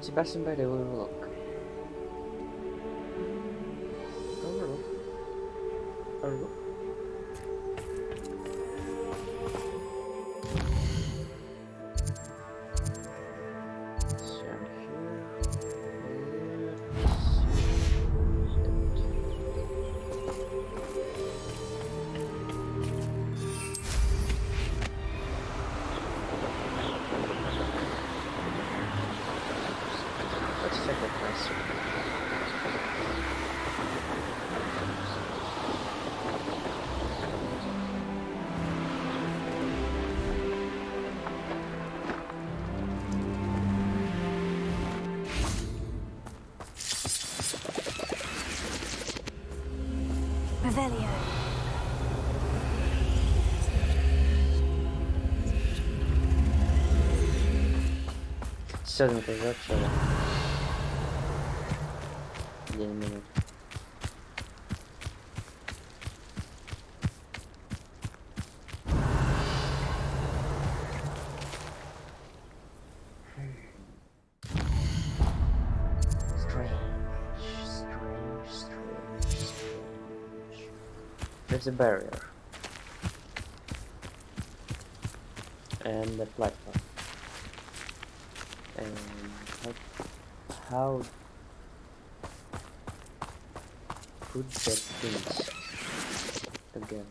Sebastian by the overlook. Overlook? Overlook? Revelio. Все, назад, что ли? День минут. There's a barrier and a platform. And how could that things together?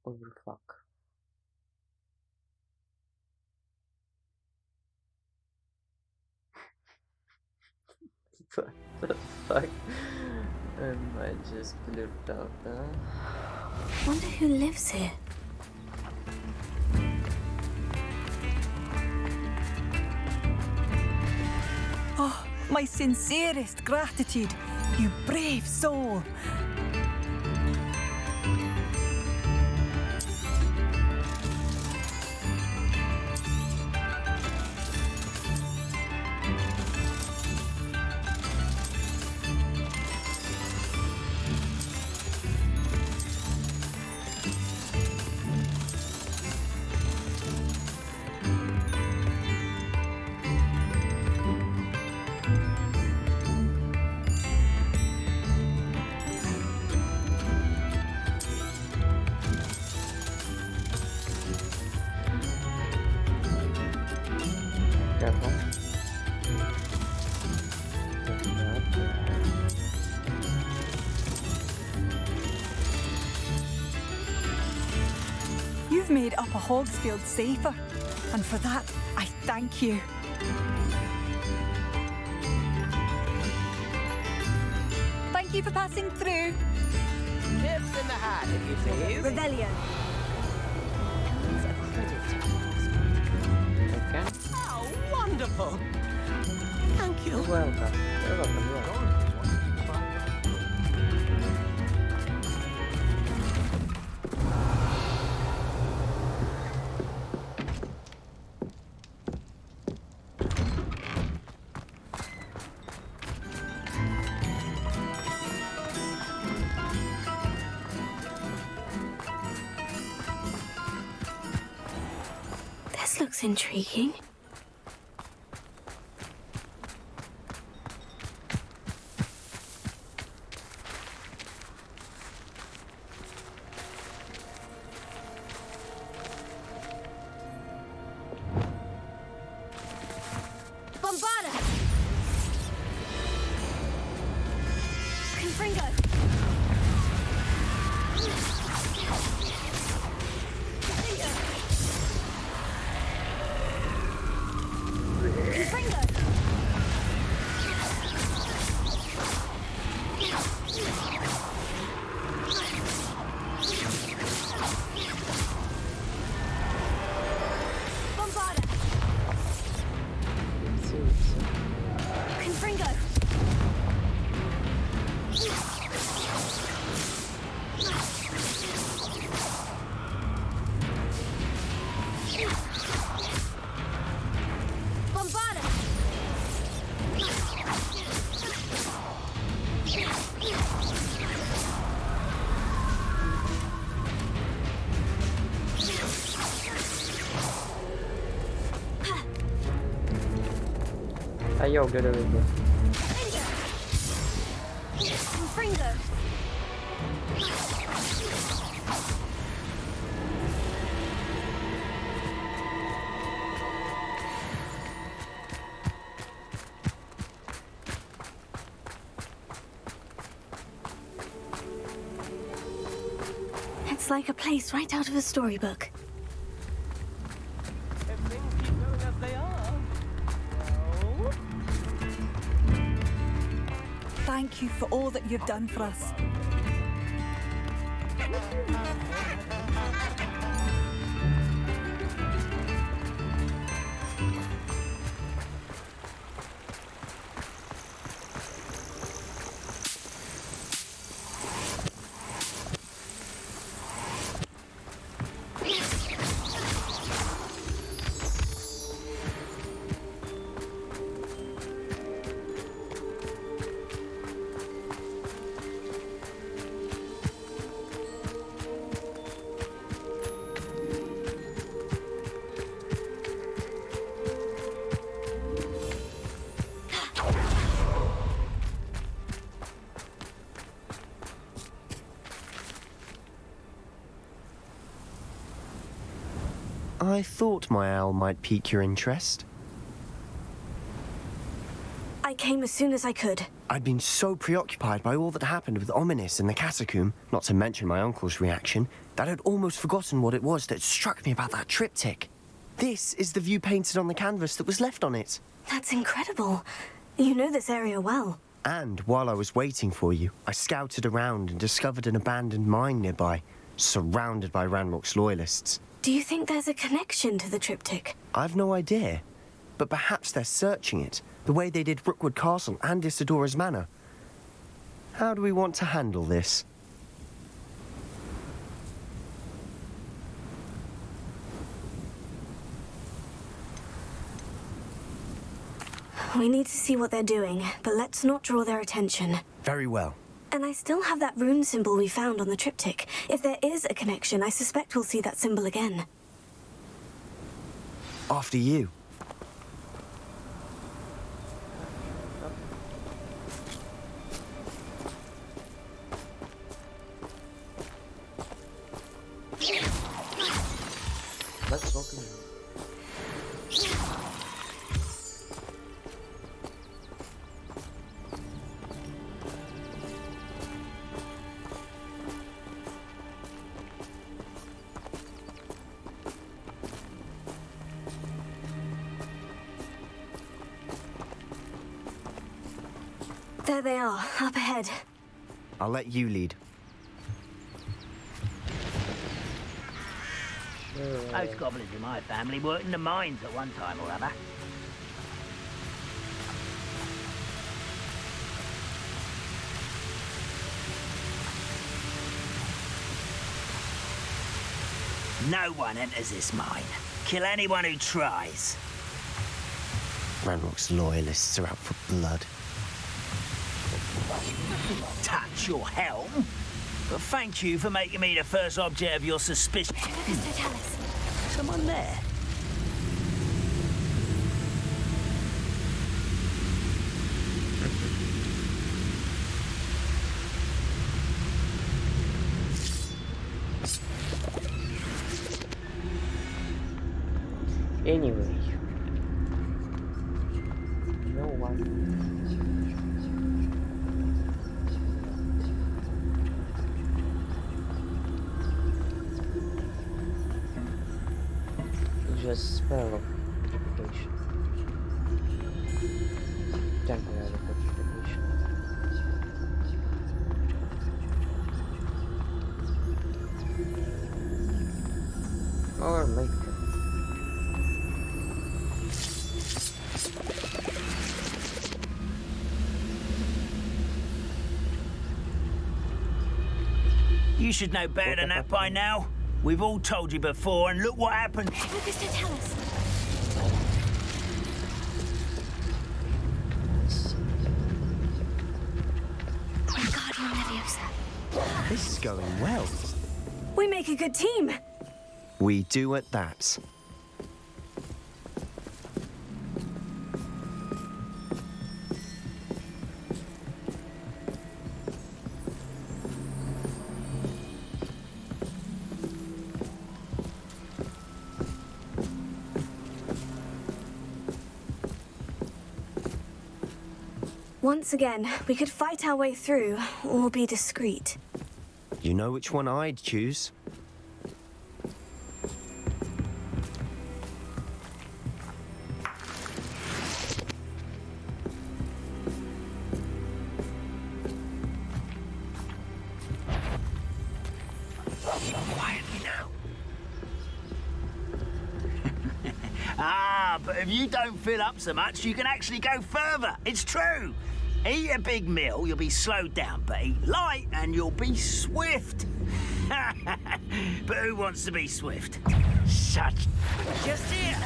Overfuck. What the fuck? Am I just blurred out, huh? Wonder who lives here. Oh, my sincerest gratitude, you brave soul. Careful. You've made Upper Hogsfield safer, and for that, I thank you. Thank you for passing through. Tips in the hat, if you please. Revelio. Okay. Oh, wonderful. Thank you. You're welcome. You're welcome. You're welcome. This looks intriguing. Bombarda! Confringo! Confringo! Ayo, get away here. Fringo. It's like a place right out of a storybook. If things keep going as they are, well... Thank you for all that you've done for us. I thought my owl might pique your interest. I came as soon as I could. I'd been so preoccupied by all that happened with Ominis and the catacomb, not to mention my uncle's reaction, that I'd almost forgotten what it was that struck me about that triptych. This is the view painted on the canvas that was left on it. That's incredible. You know this area well. And while I was waiting for you, I scouted around and discovered an abandoned mine nearby, surrounded by Ranrock's loyalists. Do you think there's a connection to the triptych? I've no idea, but perhaps they're searching it, the way they did Rookwood Castle and Isidora's Manor. How do we want to handle this? We need to see what they're doing, but let's not draw their attention. Very well. And I still have that rune symbol we found on the triptych. If there is a connection, I suspect we'll see that symbol again. After you. Let's open it. There they are, up ahead. I'll let you lead. Most goblins in my family worked in the mines at one time or other. No one enters this mine. Kill anyone who tries. Ranrock's loyalists are out for blood. Touch your helm. But thank you for making me the first object of your suspicion. Someone there? Anyway. No one. Just spell of fortification. Temporary fortification. Or make it. You should know better than that by now. We've all told you before, and look what happened. Focus to tell us. Wingardium Leviosa. This is going well. We make a good team. We do at that. Once again, we could fight our way through, or be discreet. You know which one I'd choose. Quietly now. But if you don't fill up so much, you can actually go further. It's true. Eat a big meal, you'll be slowed down, but eat light and you'll be swift. But who wants to be swift? Such... Just here.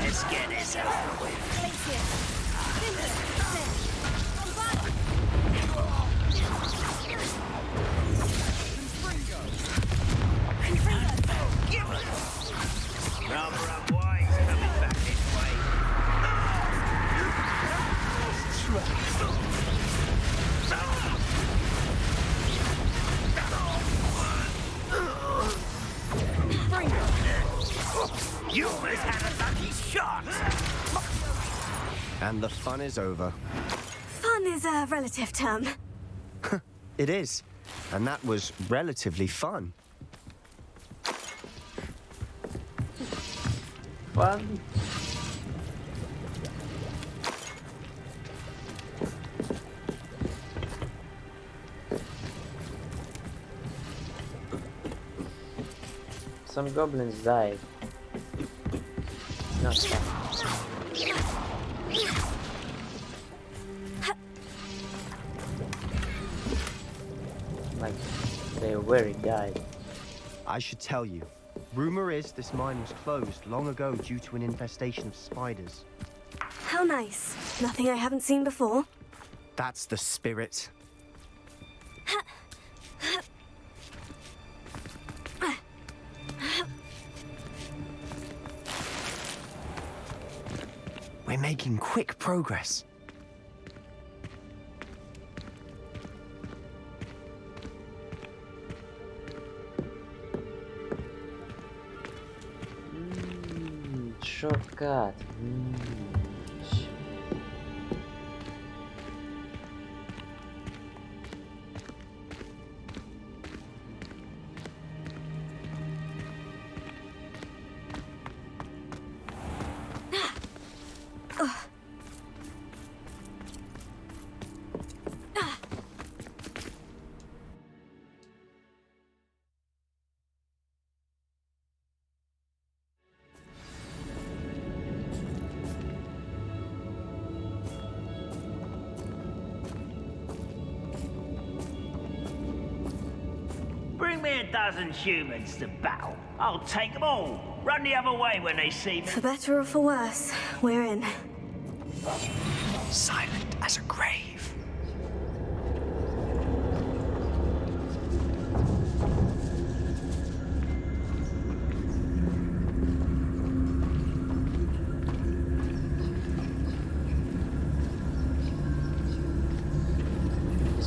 Let's get this over with. Rather unwise coming back this way. You almost had a lucky shot. And the fun is over. Fun is a relative term. It is. And that was relatively fun. Fun. Some goblins died. Not fun. Like, they already died. I should tell you. Rumor is this mine was closed long ago due to an infestation of spiders. How nice. Nothing I haven't seen before. That's the spirit. We're making quick progress. Shortcut. Bring me a dozen humans to battle. I'll take them all. Run the other way when they see me. For better or for worse, we're in. Silent as a grave.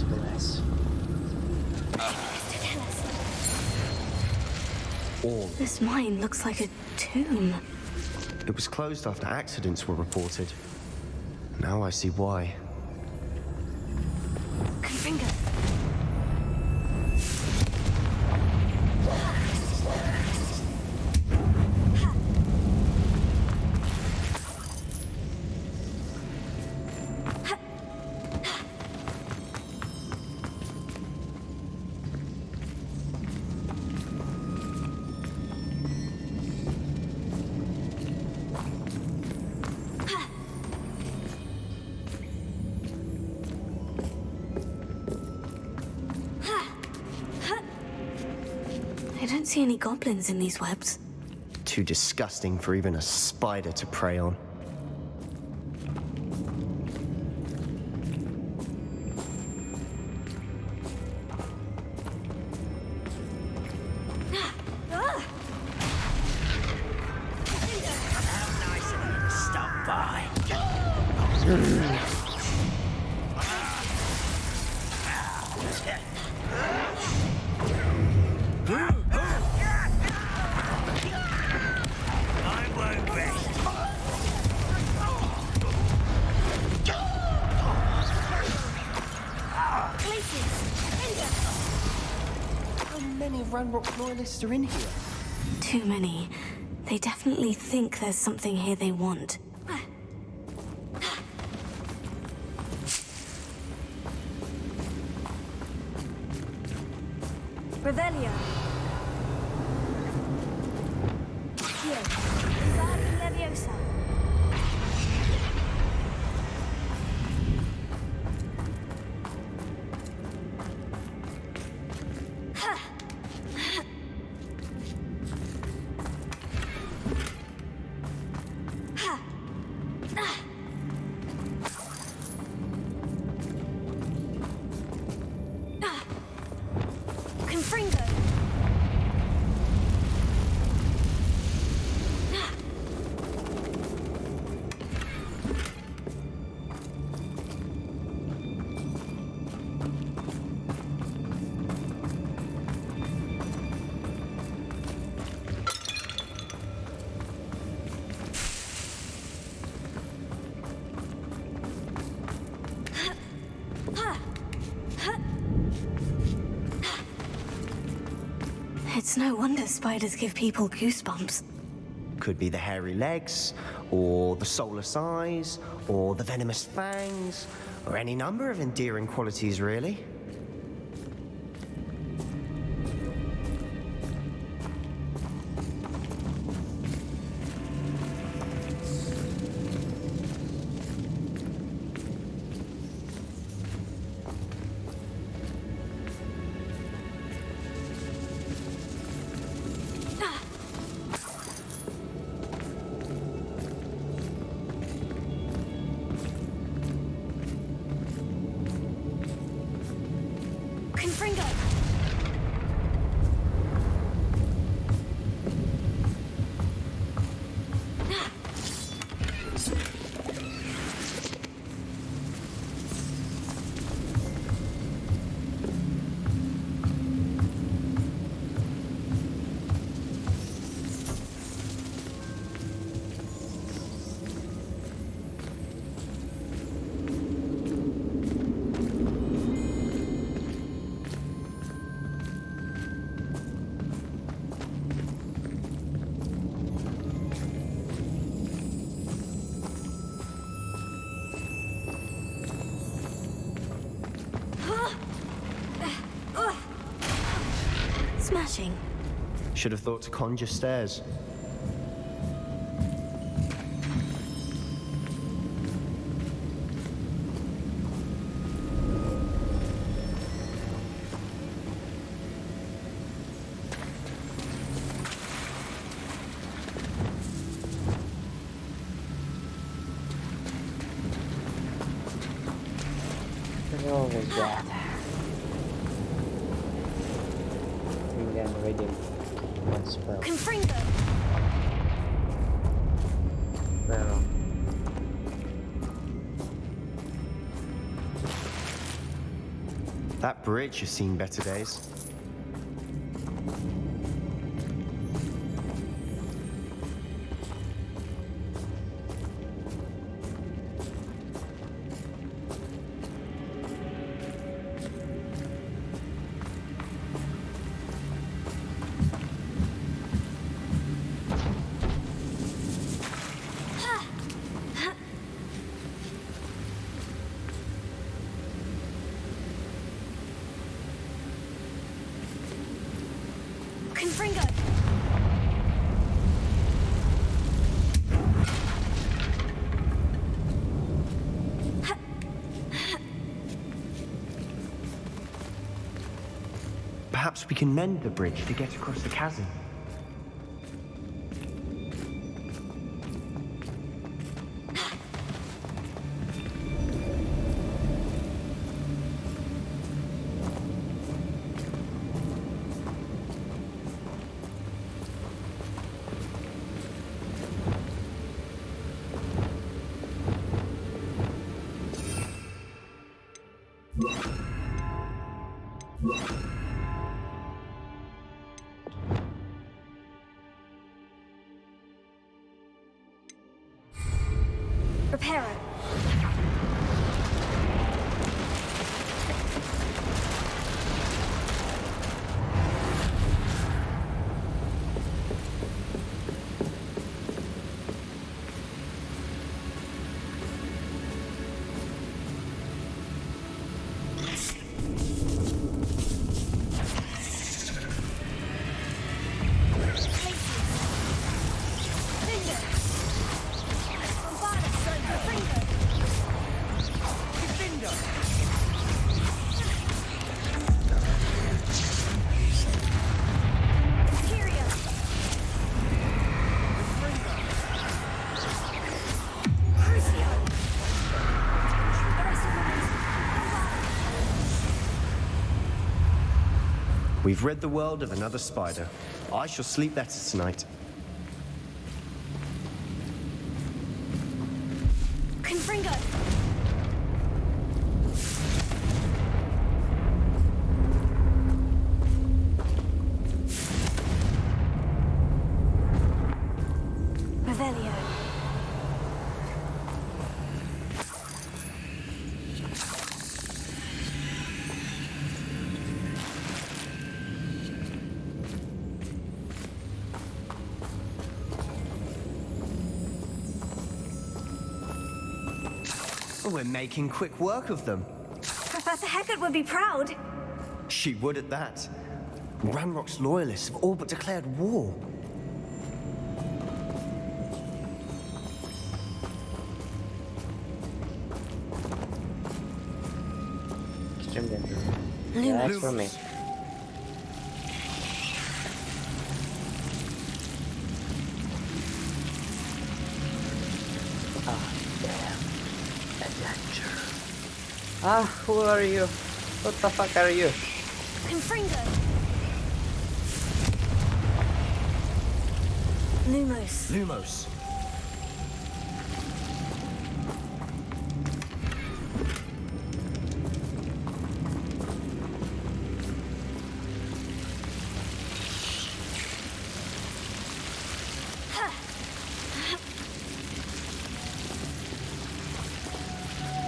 Bless. All. This mine looks like a tomb. It was closed after accidents were reported. Now I see why. Confringo. I don't see any goblins in these webs. Too disgusting for even a spider to prey on. I won't rest. How many Ranrock loyalists are in here? Too many. They definitely think there's something here they want. Revelio. Here. Wingardium Leviosa. Confringo. It's no wonder spiders give people goosebumps. Could be the hairy legs, or the soulless eyes, or the venomous fangs, or any number of endearing qualities, really. Confringo. Smashing. Should have thought to conjure stairs. What was that? I think I'm ready. One spell. Confringo. Well, That bridge has seen better days. Confringo. Perhaps we can mend the bridge to get across the chasm. Reparo. We've rid the world of another spider. I shall sleep better tonight. Confringo! Revelio. We're making quick work of them. Professor Hecat would be proud. She would at that. Ranrock's loyalists have all but declared war. Extreme danger. Lumos. That's for me. Ah, who are you? What the fuck are you? Confringo. Lumos. Lumos.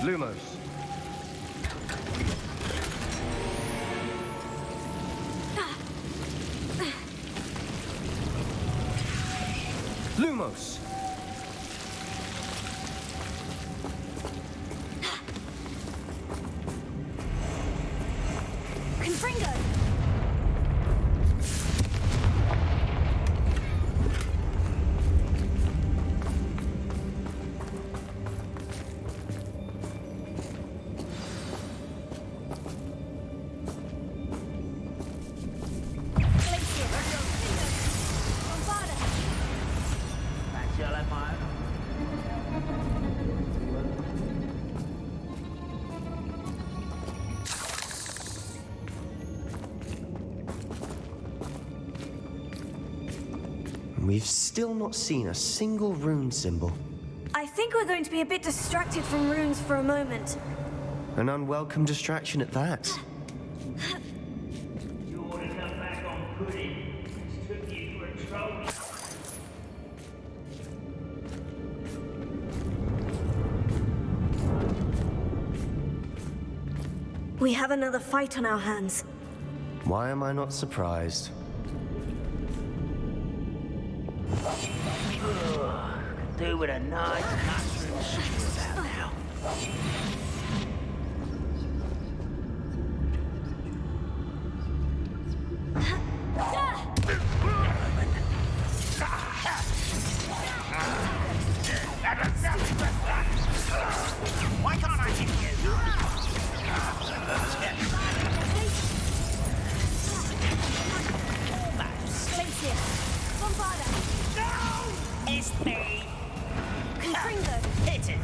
Lumos. Lumos. Confringo. We've still not seen a single rune symbol. I think we're going to be a bit distracted from runes for a moment. An unwelcome distraction at that. You ought to come back on pudding. Took you for a troll. We have another fight on our hands. Why am I not surprised? Do with a nice mushroom soup about now. Why can't I hit you? Almost. Glacier. Bombarda. No! It's me. Confringo. Hit it.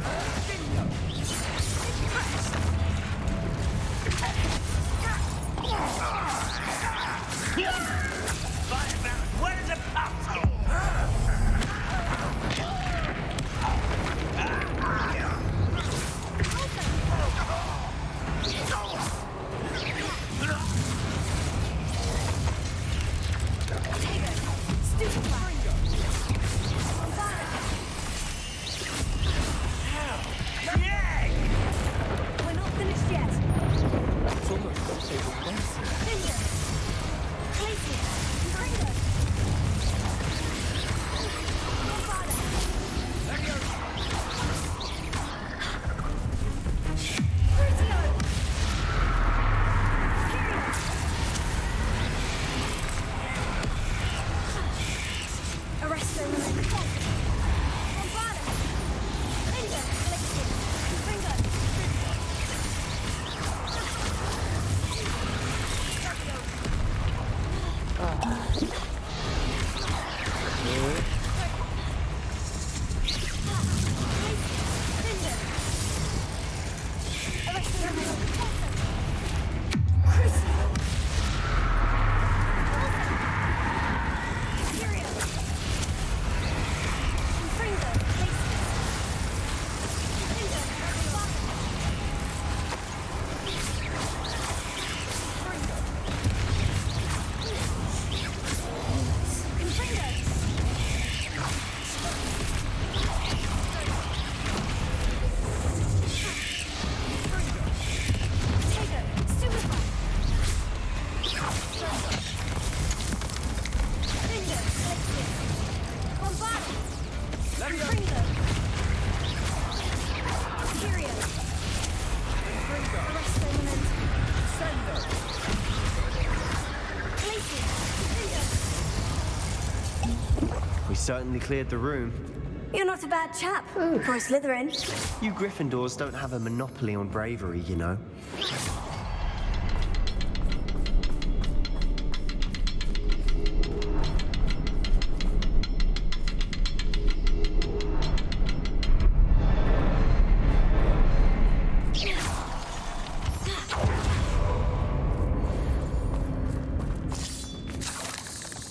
Confringo. Furio. Arresto Momentum. Sendo. Glacius. We certainly cleared the room. You're not a bad chap for a Slytherin. You Gryffindors don't have a monopoly on bravery, you know.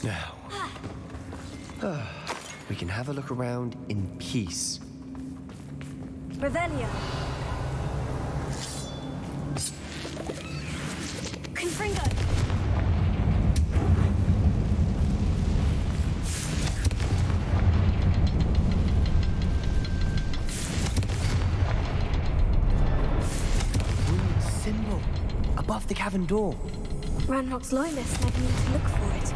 Now, we can have a look around in peace. Revelio. Confringo. Rune symbol above the cavern door. Ranrock's loyalists never need to look for it.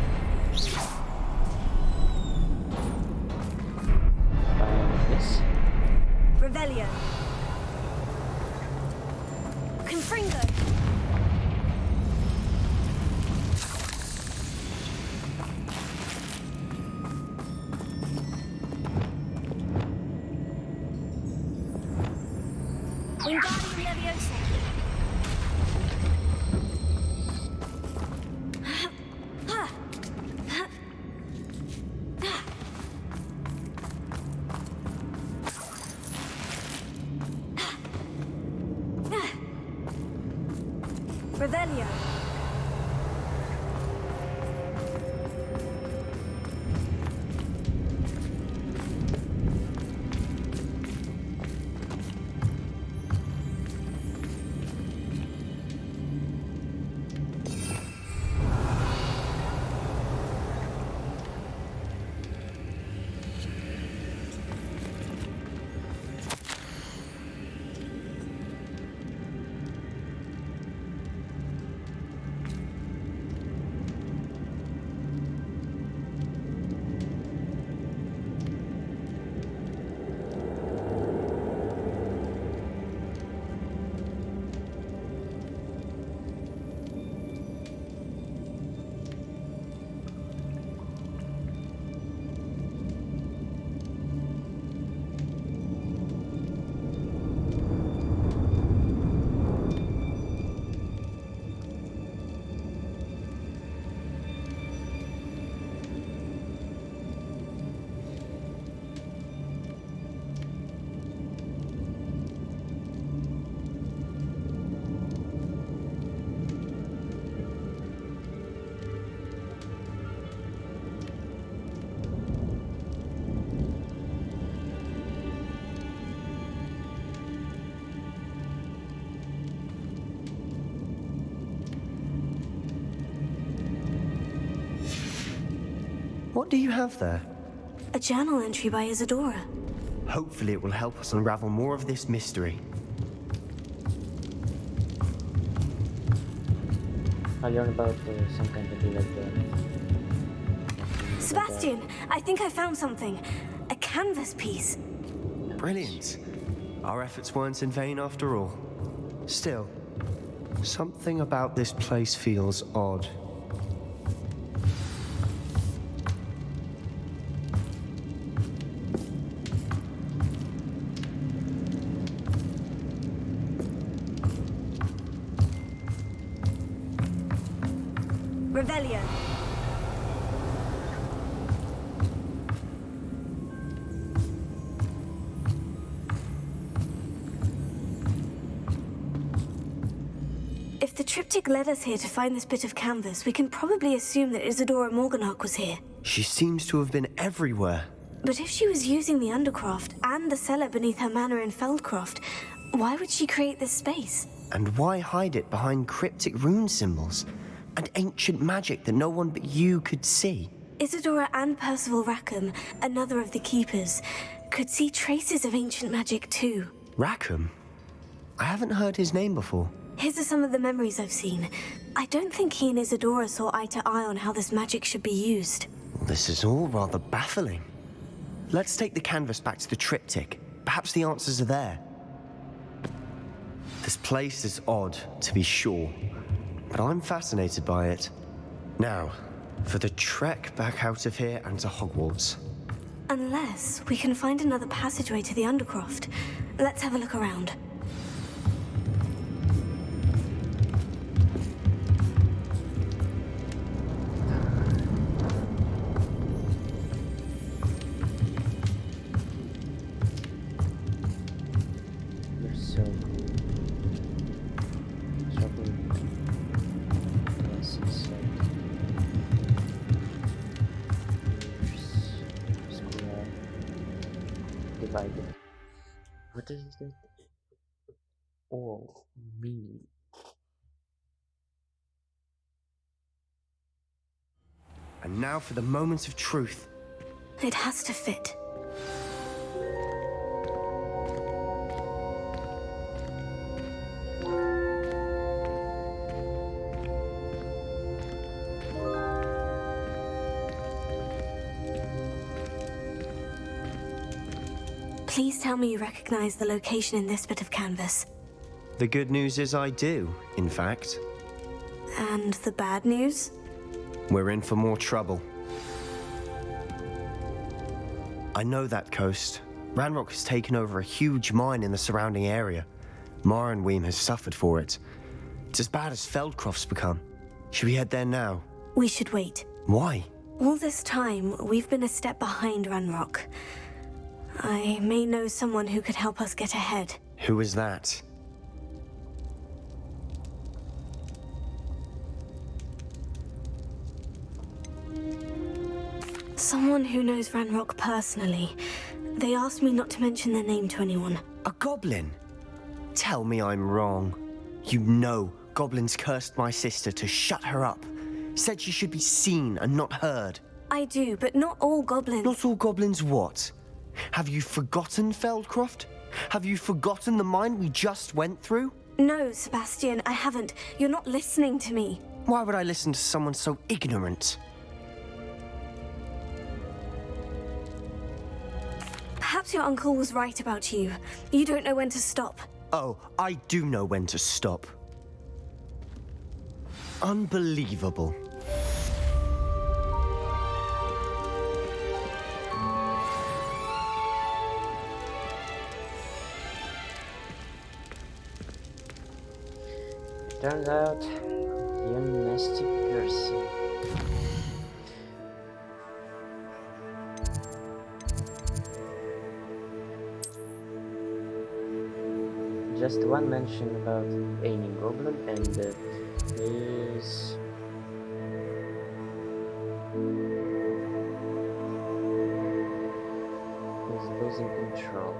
This? Revelio. Confringo. Wingardium Leviosa. Revelio. What do you have there? A journal entry by Isadora. Hopefully it will help us unravel more of this mystery. I learned about some kind of like Sebastian, I think I found something. A canvas piece. Brilliant. Our efforts weren't in vain after all. Still, something about this place feels odd. Revelio. If the triptych led us here to find this bit of canvas, we can probably assume that Isadora Morganach was here. She seems to have been everywhere. But if she was using the Undercroft and the cellar beneath her manor in Feldcroft, why would she create this space? And why hide it behind cryptic rune symbols and ancient magic that no one but you could see? Isadora and Percival Rackham, another of the Keepers, could see traces of ancient magic too. Rackham? I haven't heard his name before. His are some of the memories I've seen. I don't think he and Isadora saw eye to eye on how this magic should be used. This is all rather baffling. let's take the canvas back to the triptych. Perhaps the answers are there. This place is odd, to be sure, but I'm fascinated by it. Now, for the trek back out of here and to Hogwarts. Unless we can find another passageway to the Undercroft. Let's have a look around. You're so cool. Shopping. Yes, it's square divided. What does it? Oh, me. And now for the moment of truth. It has to fit. Please tell me you recognize the location in this bit of canvas. The good news is I do, in fact. And the bad news? We're in for more trouble. I know that coast. Ranrock has taken over a huge mine in the surrounding area. Marrenweem has suffered for it. It's as bad as Feldcroft's become. Should we head there now? We should wait. Why? All this time, we've been a step behind Ranrock. I may know someone who could help us get ahead. Who is that? Someone who knows Ranrock personally. They asked me not to mention their name to anyone. A goblin? Tell me I'm wrong. You know goblins cursed my sister to shut her up. Said she should be seen and not heard. I do, but not all goblins. Not all goblins what? Have you forgotten Feldcroft? Have you forgotten the mine we just went through? No, Sebastian, I haven't. You're not listening to me. Why would I listen to someone so ignorant? Perhaps your uncle was right about you. You don't know when to stop. Oh, I do know when to stop. Unbelievable. Turns out, you're a nasty person. Just one mention about any goblin and he's losing control.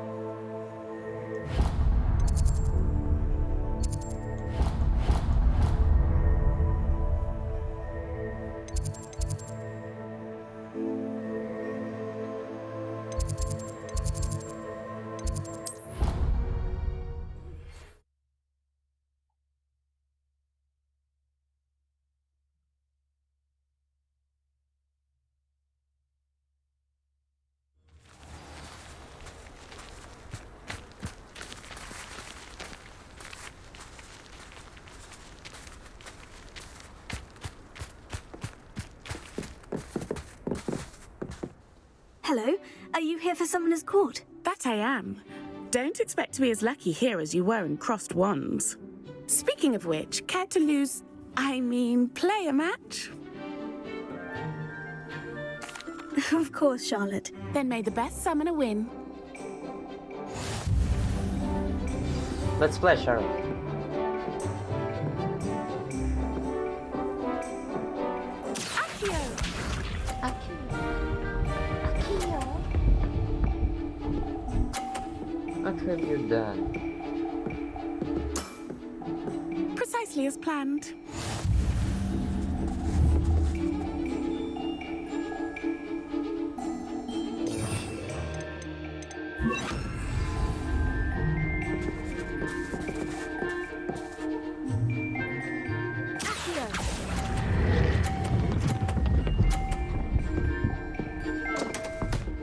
Hello? Are you here for Summoner's Court? That I am. Don't expect to be as lucky here as you were in Crossed Wands. Speaking of which, care to play a match? Of course, Charlotte. Then may the best summoner win. Let's play, Charlotte. Accio! What have you done? Precisely as planned.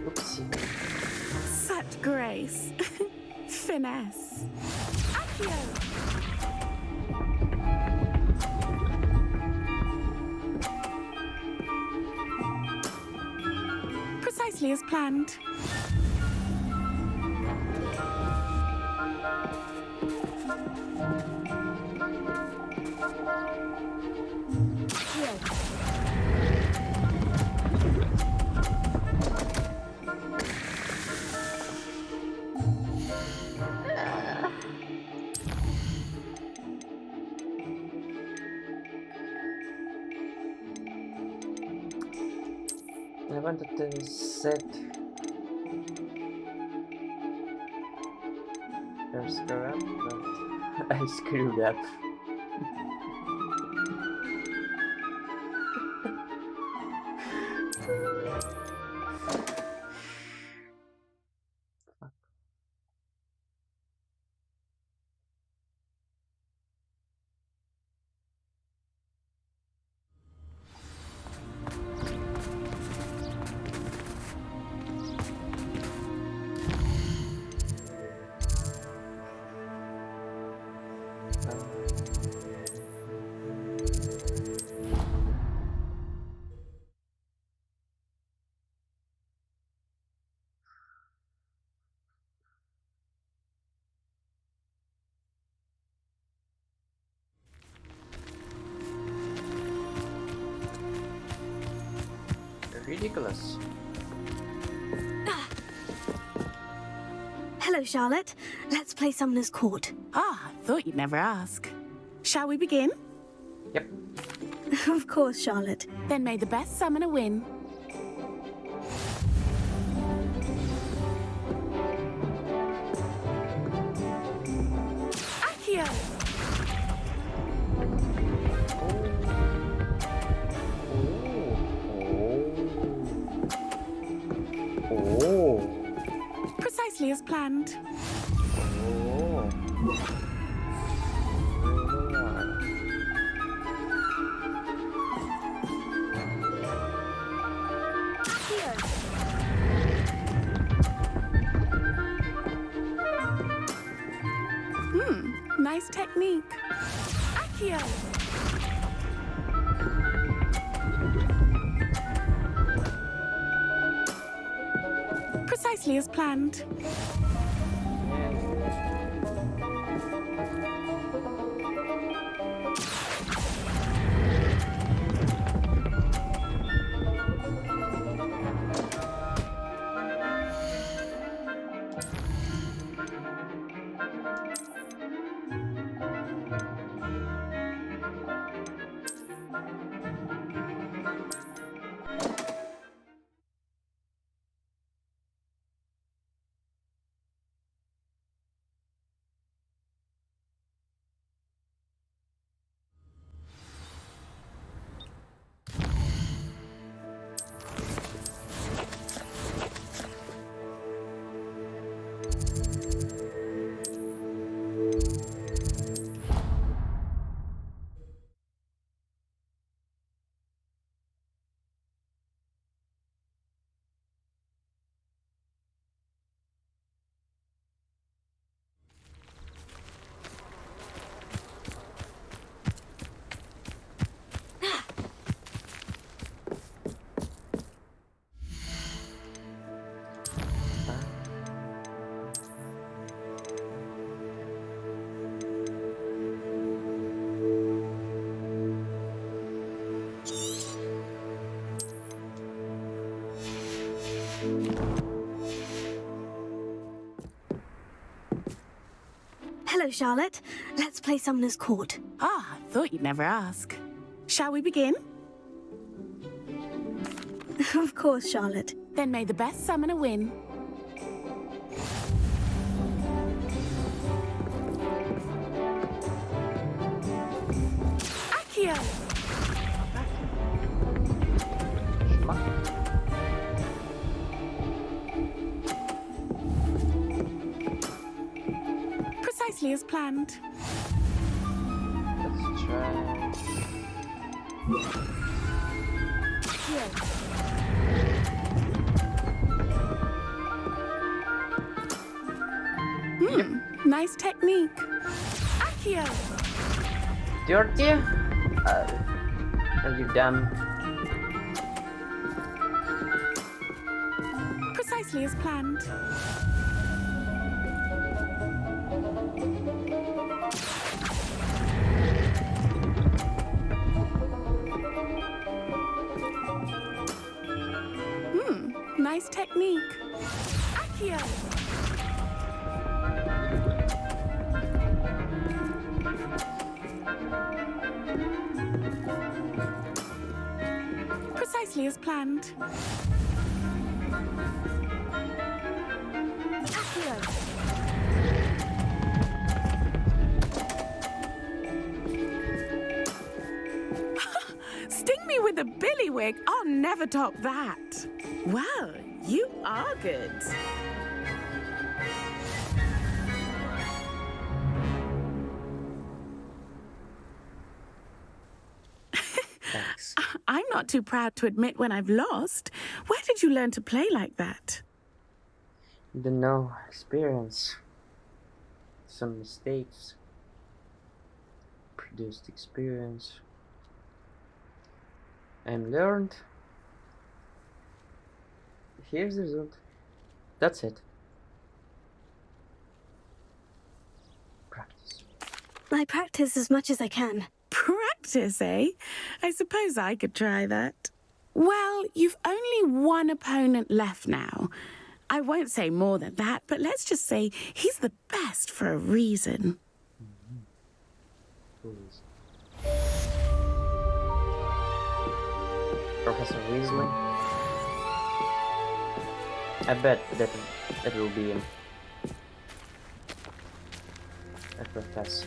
Oopsie. such grace. Finesse. Accio! Precisely as planned. I wanted to set first corrupt, but I screwed up. Ridiculous. Hello, Charlotte. Let's play Summoner's Court. Ah, thought you'd never ask. Shall we begin? Yep. Of course, Charlotte. Then may the best summoner win. Accio! Oh. Precisely as planned. Oh. Nice technique. Accio! Precisely as planned. Hello, Charlotte. Let's play Summoner's Court. Ah, thought you'd never ask. Shall we begin? Of course, Charlotte. Then may the best summoner win. Accio! Precisely as planned. Let's try. Nice technique. Accio! Dirty? Are you done? Precisely as planned. Nice technique. Accio! Precisely as planned. Accio! Sting me with a billywig. I'll never top that. Well, you are good. Thanks. I'm not too proud to admit when I've lost. Where did you learn to play like that? Don't know. Experience. Some mistakes. Produced experience. And learned. Here's the result. That's it. Practice. I practice as much as I can. Practice, eh? I suppose I could try that. Well, you've only one opponent left now. I won't say more than that, but let's just say he's the best for a reason. Who is? Professor Weasley? I bet that will be a professor.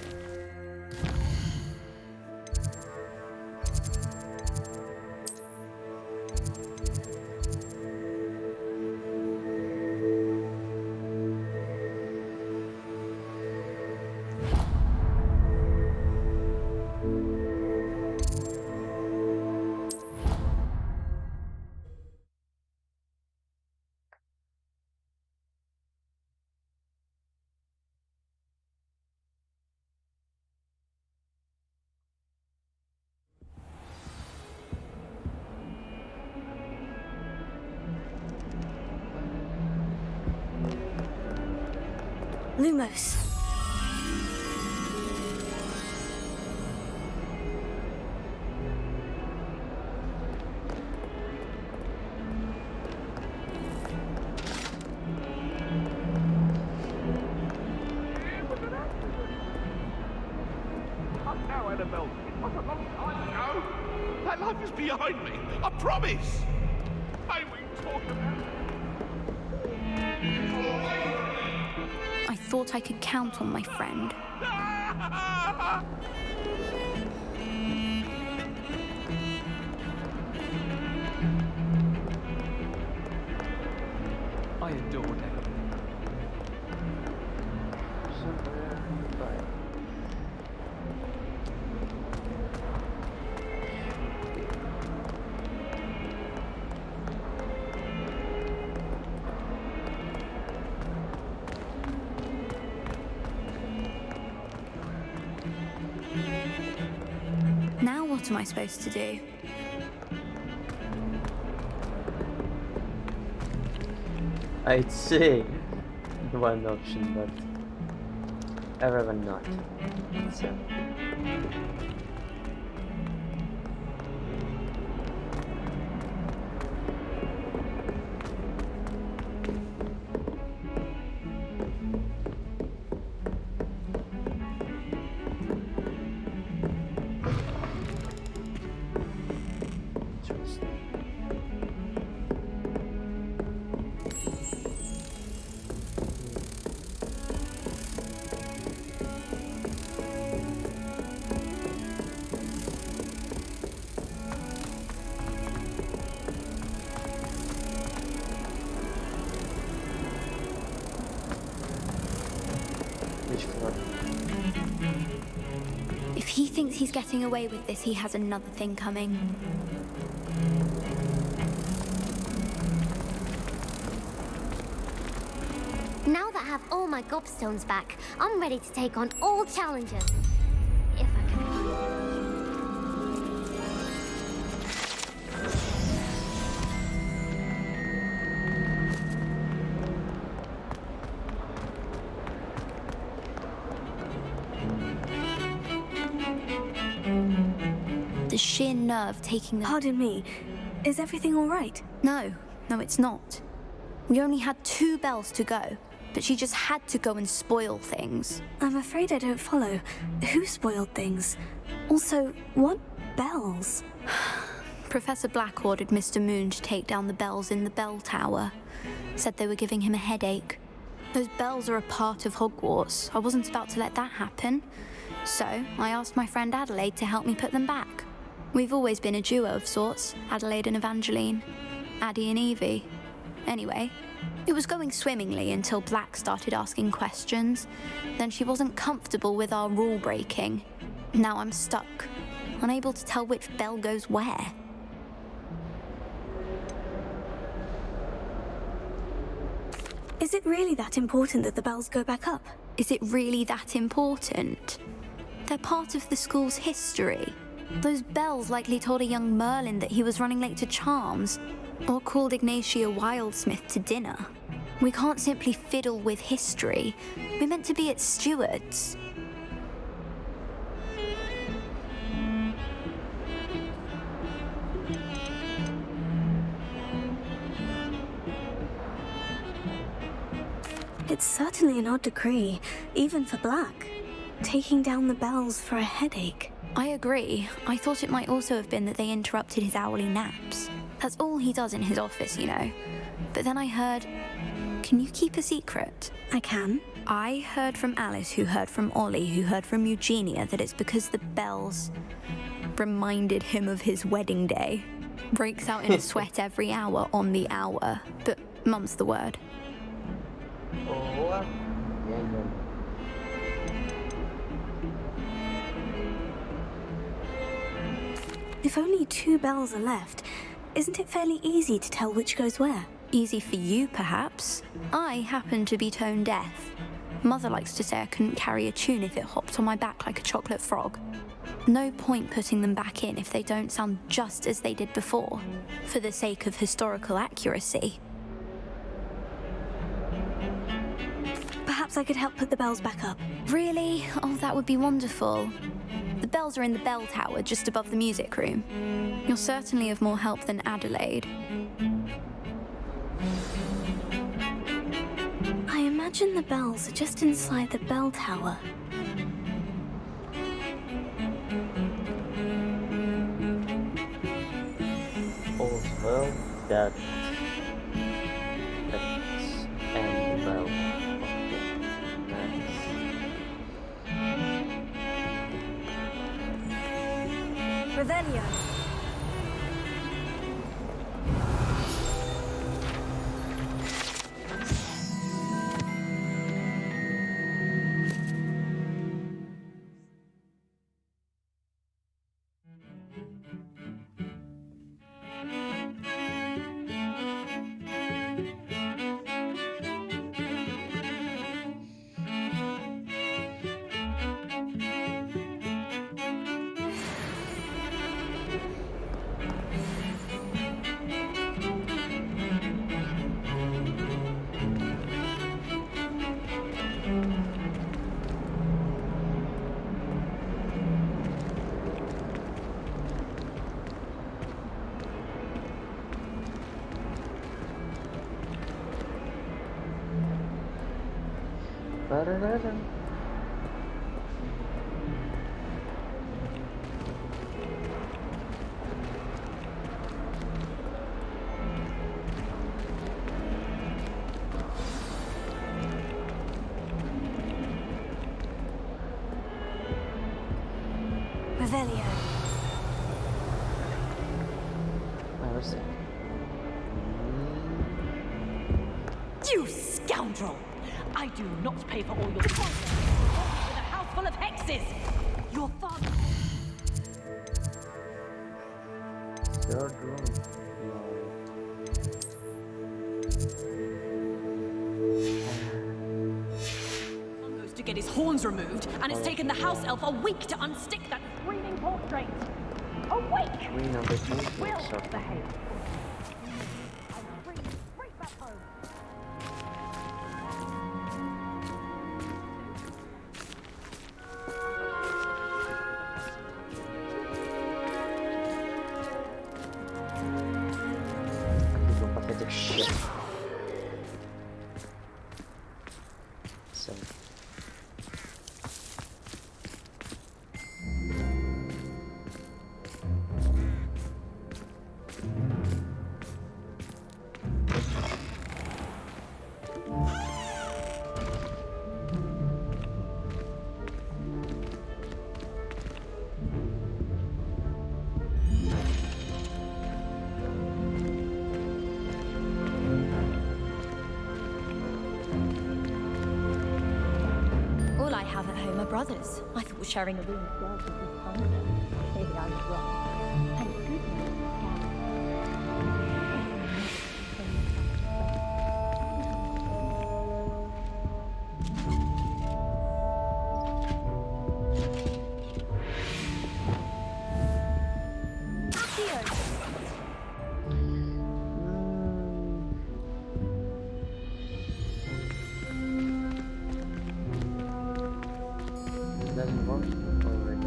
Lumos. Now, Annabelle, it was a long time ago. That life is behind me. I promise. May we talk about it? I thought I could count on my friend. I adore them. Now what am I supposed to do? I'd say one option, but everyone not. So. If he thinks he's getting away with this, he has another thing coming. Now that I have all my gobstones back, I'm ready to take on all challenges. If I can find The sheer nerve taking the... Pardon me. Is everything all right? No, it's not. We only had 2 bells to go, but she just had to go and spoil things. I'm afraid I don't follow. Who spoiled things? Also, what bells? Professor Black ordered Mr. Moon to take down the bells in the bell tower. Said they were giving him a headache. Those bells are a part of Hogwarts. I wasn't about to let that happen. So I asked my friend Adelaide to help me put them back. We've always been a duo of sorts, Adelaide and Evangeline. Addie and Evie. Anyway, it was going swimmingly until Black started asking questions. Then she wasn't comfortable with our rule breaking. Now I'm stuck, unable to tell which bell goes where. Is it really that important that the bells go back up? Is it really that important? They're part of the school's history. Those bells likely told a young Merlin that he was running late to Charms, or called Ignatia Wildsmith to dinner. We can't simply fiddle with history. We're meant to be its stewards. It's certainly an odd decree, even for Black. Taking down the bells for a headache. I agree. I thought it might also have been that they interrupted his hourly naps. That's all he does in his office, you know. But then I heard... Can you keep a secret? I can. I heard from Alice, who heard from Ollie, who heard from Eugenia, that it's because the bells reminded him of his wedding day. Breaks out in a sweat every hour on the hour. But mum's the word. Oh, If only 2 bells are left, isn't it fairly easy to tell which goes where? Easy for you, perhaps. I happen to be tone deaf. Mother likes to say I couldn't carry a tune if it hopped on my back like a chocolate frog. No point putting them back in if they don't sound just as they did before, for the sake of historical accuracy. Perhaps I could help put the bells back up. Really? Oh, that would be wonderful. The bells are in the bell tower just above the music room. You're certainly of more help than Adelaide. I imagine the bells are just inside the bell tower. also that let's end well. Revelio. Revelio. Where is it? You scoundrel! I do not pay for all your nonsense with a house full of hexes! Your father... You're drunk. No. get his horns removed, and it's taken the house elf a week to unstick that screaming portrait. A week! We know this one. Will So. behave. I'm free, straight back home. Aqui vou fazer de shit. So. All I have at home are brothers. I thought sharing a room with girls would be fun. Maybe I was wrong. Thank goodness, Doesn't work already.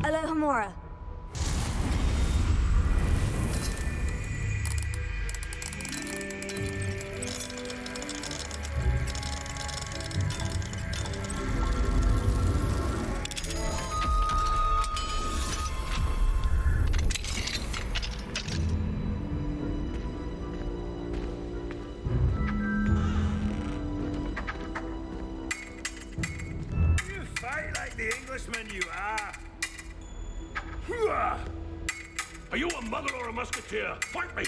Alohomora. You fight like the Englishman you are. Hooah! Are you a muggle or a musketeer? Fight me!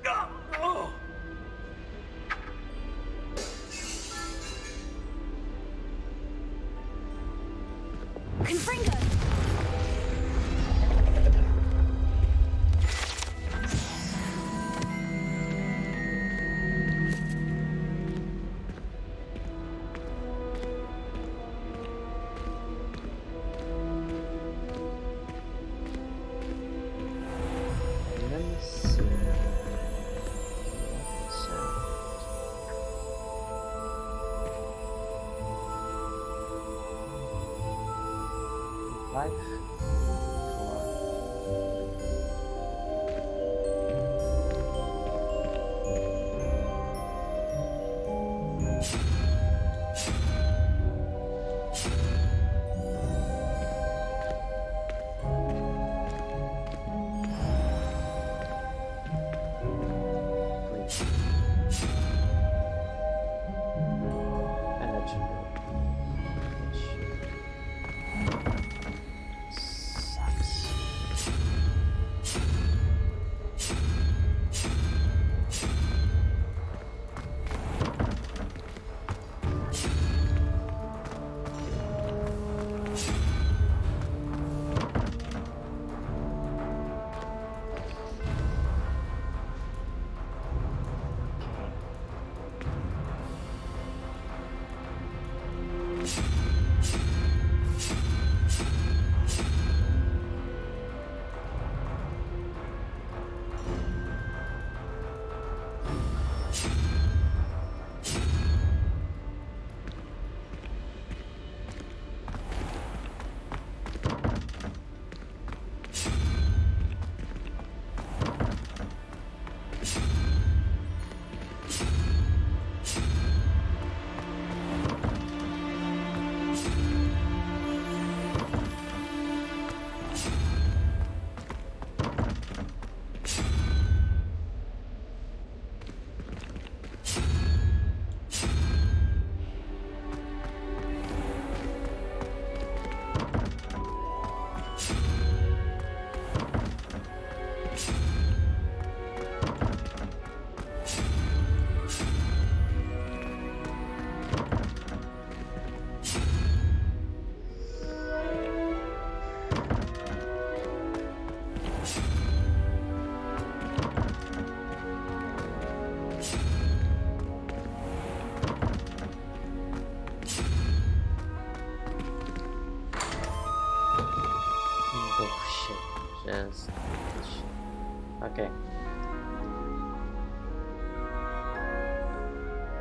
Ah! Oh! Confringo! Let me see. So. Five, four.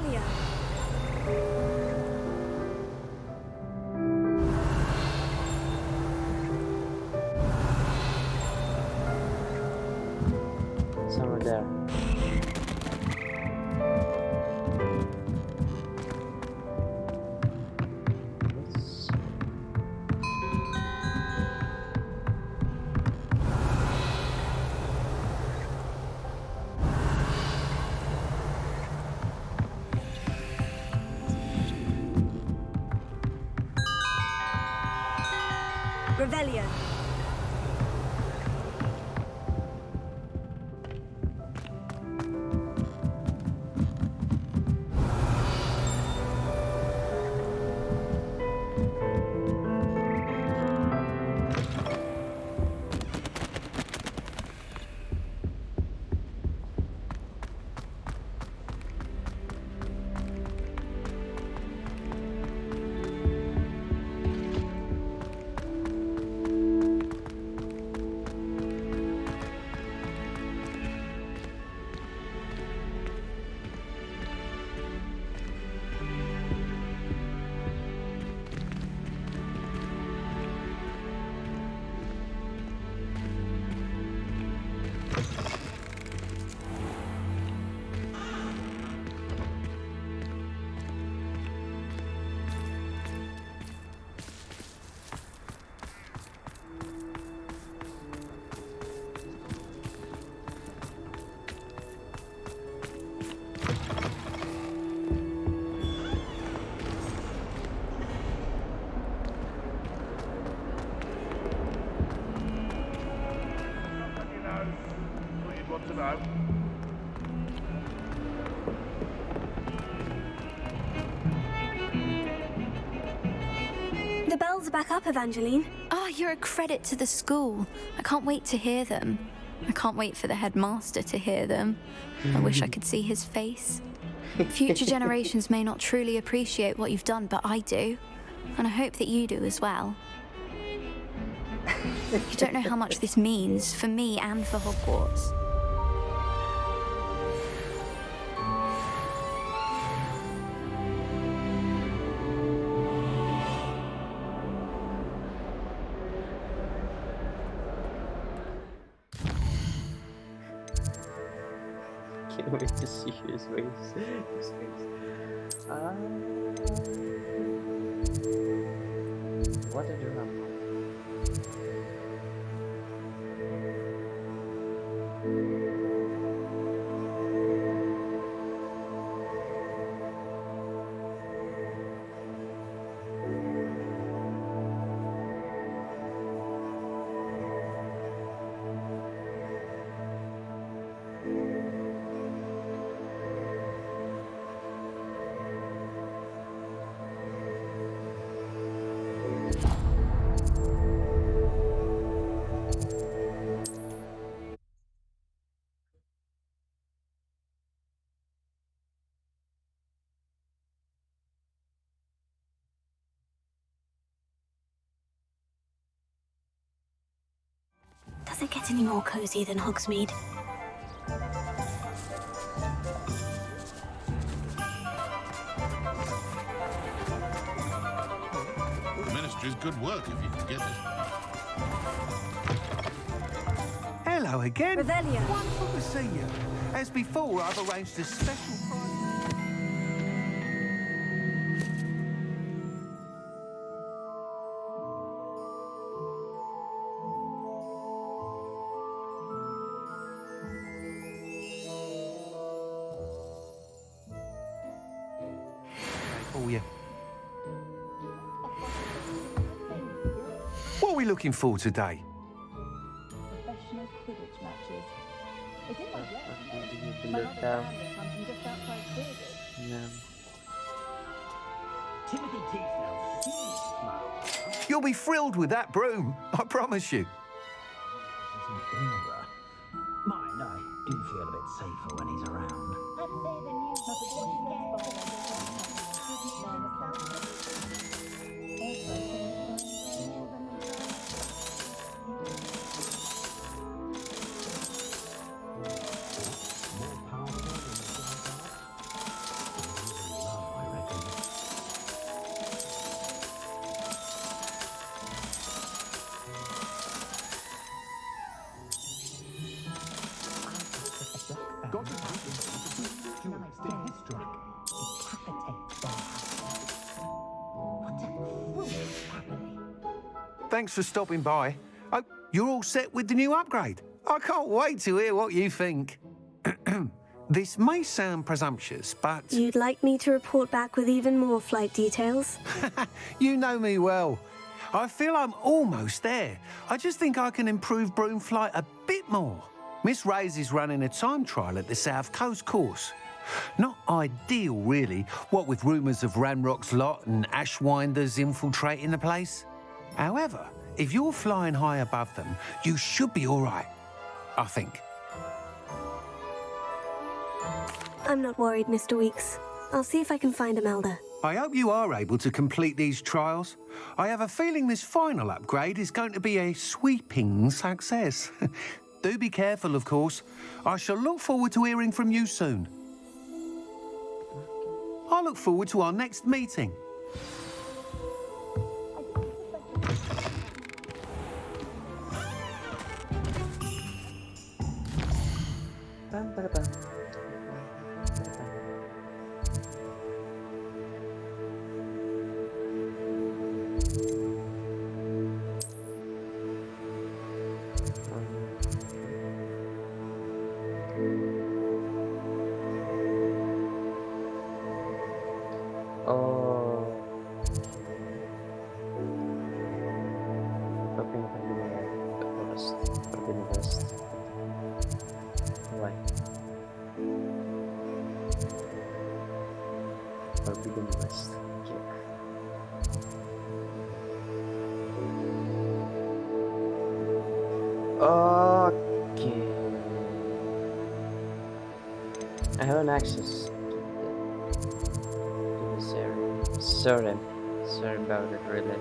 Revelio. Somewhere there. Let's... Revelio. The bells are back up, Evangeline. Oh, you're a credit to the school. I can't wait to hear them. I can't wait for the headmaster to hear them. I wish I could see his face. Future generations may not truly appreciate what you've done, but I do. And I hope that you do as well. You don't know how much this means for me and for Hogwarts. Can't wait to see his face. What did you have? Does it get any more cozy than Hogsmeade? The Ministry's good work if you can get it. Hello again. Revelio. Wonderful to see you. As before, I've arranged a special prize. For you. What are we looking for today? Professional Quidditch matches. It's in my You can My look mother's down. family comes from just outside Quidditch. No. Timothy Teasdale, You'll be thrilled with that broom, I promise you. Mine, I do feel a bit safer when he's around. Thanks for stopping by. Oh, you're all set with the new upgrade. I can't wait to hear what you think. This may sound presumptuous, but... You'd like me to report back with even more flight details? You know me well. I feel I'm almost there. I just think I can improve broom flight a bit more. Miss Ray's is running a time trial at the South Coast course. Not ideal, really, what with rumours of Ranrock's lot and Ashwinders infiltrating the place. However, if you're flying high above them, you should be all right, I think. I'm not worried, Mr. Weeks. I'll see if I can find Imelda. I hope you are able to complete these trials. I have a feeling this final upgrade is going to be a sweeping success. Do be careful, of course. I shall look forward to hearing from you soon. I look forward to our next meeting. Bam, bada, bam. Oh, tapi seperti West. Why? Forbidden West. Okay. I haven't access to this area. Sorry about it, really.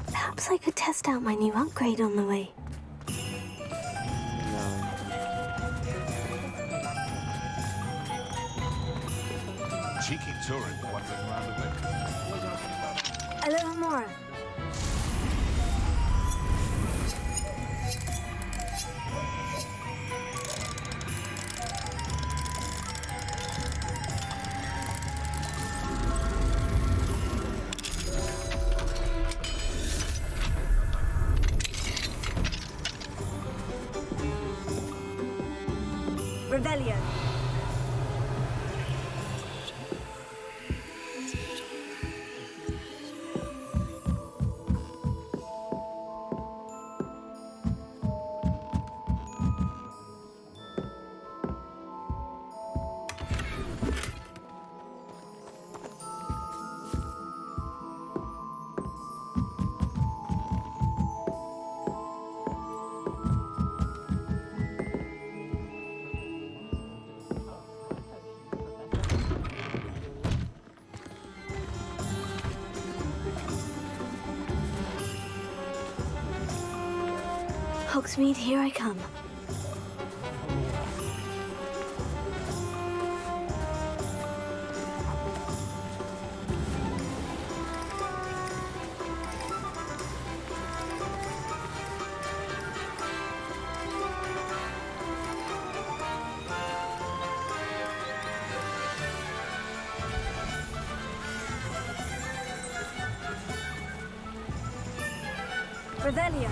Perhaps I could test out my new upgrade on the way. Cheeky tourist wandering around a bit. Hello, Mora. Revelio. Hogsmeade, here I come. Revelio.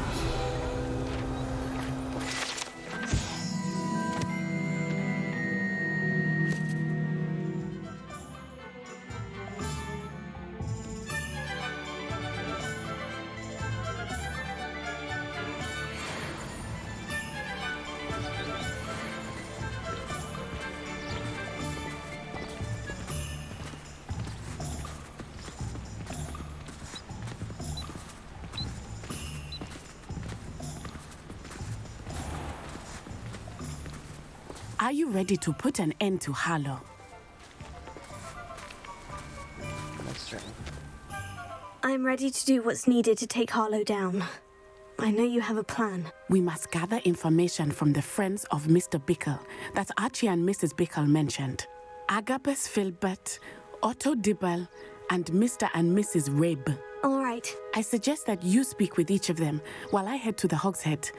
Are you ready to put an end to Harlow? That's right. I'm ready to do what's needed to take Harlow down. I know you have a plan. We must gather information from the friends of Mr. Bickle that Archie and Mrs. Bickle mentioned. Agabus Filbert, Otto Dibble, and Mr. and Mrs. Rabe. All right. I suggest that you speak with each of them while I head to the Hogshead.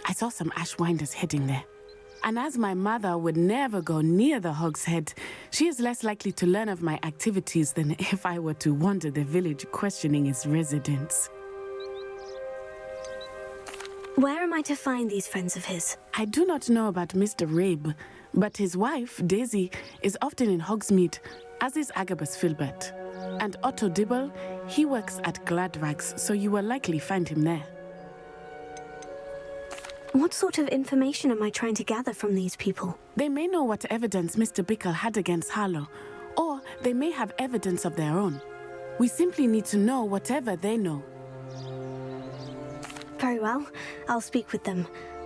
I saw some Ashwinders heading there. And as my mother would never go near the Hogshead, she is less likely to learn of my activities than if I were to wander the village questioning its residents. Where am I to find these friends of his? I do not know about Mr. Rabe, but his wife, Daisy, is often in Hogsmeade, as is Agabus Filbert. And Otto Dibble, he works at Gladrags, so you will likely find him there. What sort of information am I trying to gather from these people? They may know what evidence Mr. Bickle had against Harlow, or they may have evidence of their own. We simply need to know whatever they know. Very well. I'll speak with them.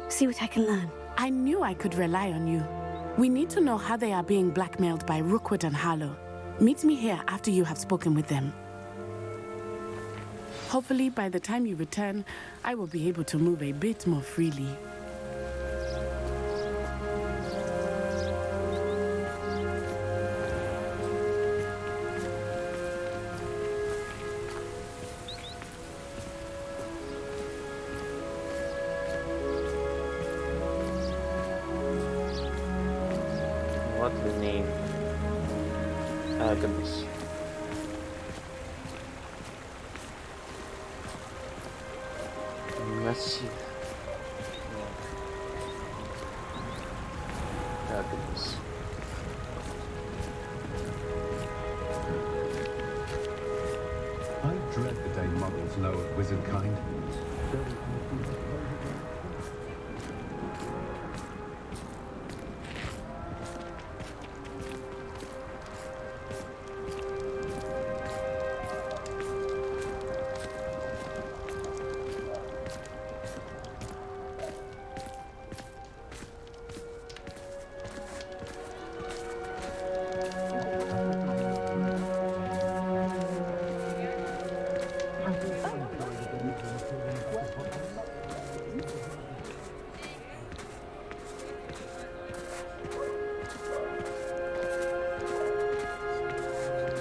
See what I can learn. I knew I could rely on you. We need to know how they are being blackmailed by Rookwood and Harlow. Meet me here after you have spoken with them. Hopefully, by the time you return, I will be able to move a bit more freely. What's the name? Agabus. Massive. Agabus. I dread the day muggles know of wizard kind.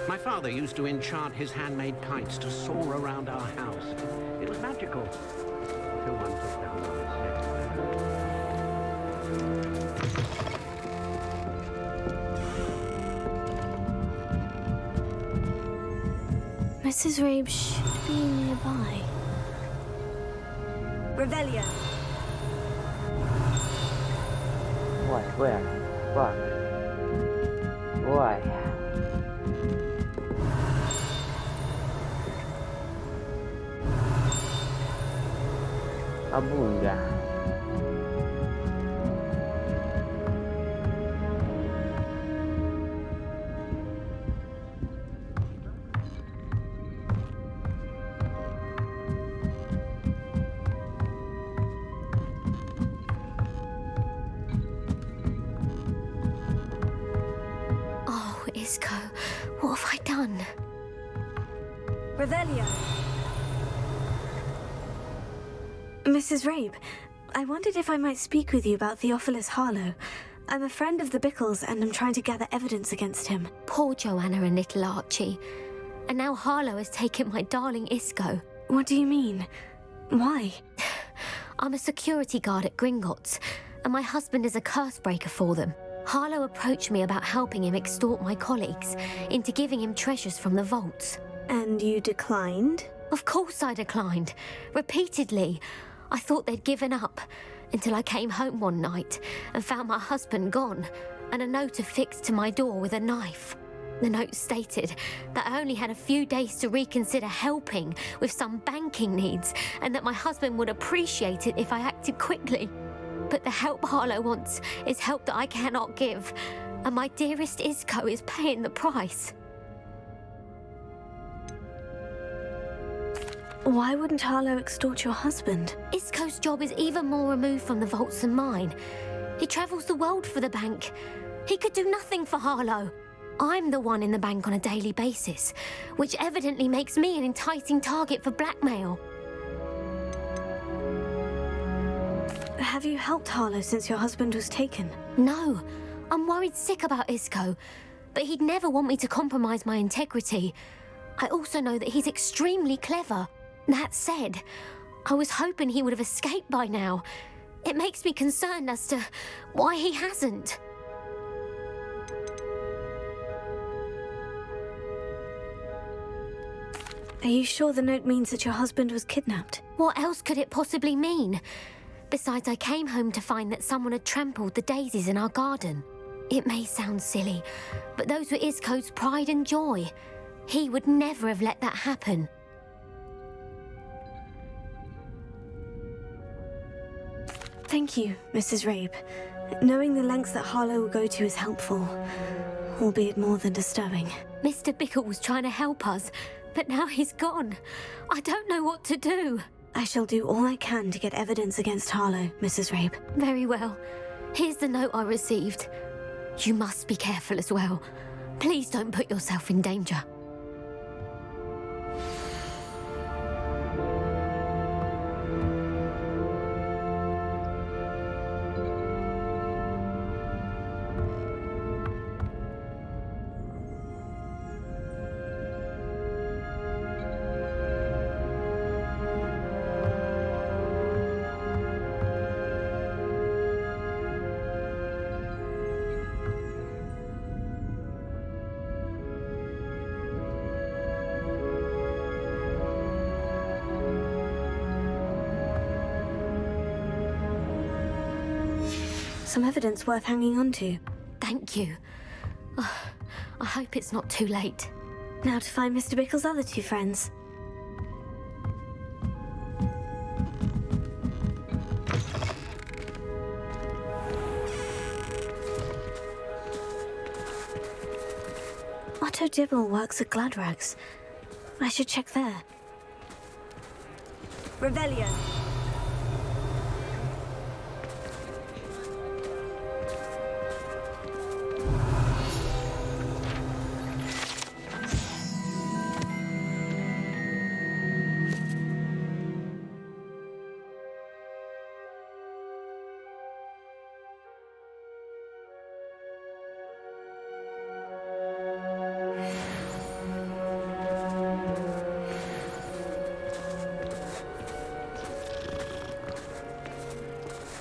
My father used to enchant his handmade kites to soar around our house. It was magical. Until one took down on Mrs. Rabe should be nearby. Revelio. Why? Where? What? Why? Abunga. Oh, Isco, what have I done? Revelio. Mrs. Rabe, I wondered if I might speak with you about Theophilus Harlow. I'm a friend of the Bickles and I'm trying to gather evidence against him. Poor Joanna and little Archie. And now Harlow has taken my darling Isco. What do you mean? Why? I'm a security guard at Gringotts, and my husband is a curse breaker for them. Harlow approached me about helping him extort my colleagues into giving him treasures from the vaults. And you declined? Of course I declined. Repeatedly. I thought they'd given up, until I came home one night and found my husband gone, and a note affixed to my door with a knife. The note stated that I only had a few days to reconsider helping with some banking needs, and that my husband would appreciate it if I acted quickly. But the help Harlow wants is help that I cannot give, and my dearest Isco is paying the price. Why wouldn't Harlow extort your husband? Isco's job is even more removed from the vaults than mine. He travels the world for the bank. He could do nothing for Harlow. I'm the one in the bank on a daily basis, which evidently makes me an enticing target for blackmail. Have you helped Harlow since your husband was taken? No, I'm worried sick about Isco, but he'd never want me to compromise my integrity. I also know that he's extremely clever. That said, I was hoping he would have escaped by now. It makes me concerned as to why he hasn't. Are you sure the note means that your husband was kidnapped? What else could it possibly mean? Besides, I came home to find that someone had trampled the daisies in our garden. It may sound silly, but those were Isco's pride and joy. He would never have let that happen. Thank you, Mrs. Rabe. Knowing the lengths that Harlow will go to is helpful, albeit more than disturbing. Mr. Bickle was trying to help us, but now he's gone. I don't know what to do. I shall do all I can to get evidence against Harlow, Mrs. Rabe. Very well. Here's the note I received. You must be careful as well. Please don't put yourself in danger. Some evidence worth hanging on to. Thank you. I hope it's not too late. Now to find Mr. Bickle's other two friends. Otto Dibble works at Gladrags. I should check there. Revelio.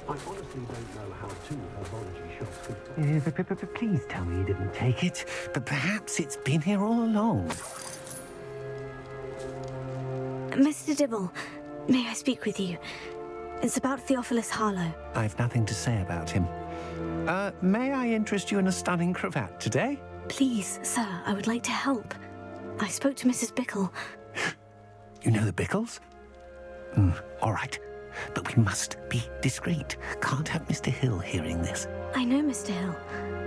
I honestly don't know how two herbology shops could... Please tell me you didn't take it. But perhaps it's been here all along. Mr. Dibble, may I speak with you? It's about Theophilus Harlow. I've nothing to say about him. May I interest you in a stunning cravat today? Please, sir, I would like to help. I spoke to Mrs. Bickle. You know the Bickles? All right. But we must be discreet. Can't have Mr. Hill hearing this. I know Mr. Hill.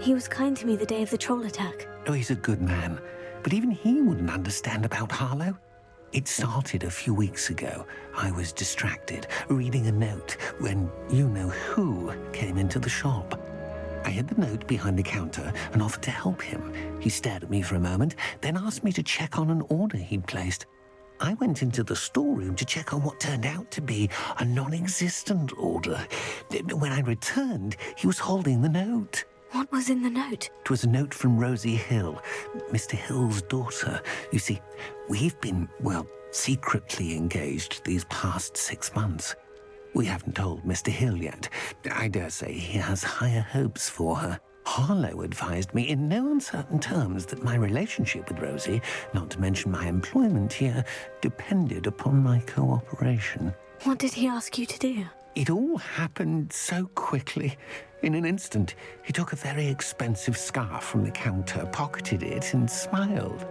He was kind to me the day of the troll attack. Oh, he's a good man. But even he wouldn't understand about Harlow. It started a few weeks ago. I was distracted, reading a note, when you-know-who came into the shop. I hid the note behind the counter and offered to help him. He stared at me for a moment, then asked me to check on an order he'd placed. I went into the storeroom to check on what turned out to be a non-existent order. When I returned, he was holding the note. What was in the note? It was a note from Rosie Hill, Mr. Hill's daughter. You see, we've been, well, secretly engaged these past 6 months. We haven't told Mr. Hill yet. I dare say he has higher hopes for her. Harlow advised me in no uncertain terms that my relationship with Rosie, not to mention my employment here, depended upon my cooperation. What did he ask you to do? It all happened so quickly. In an instant, he took a very expensive scarf from the counter, pocketed it, and smiled.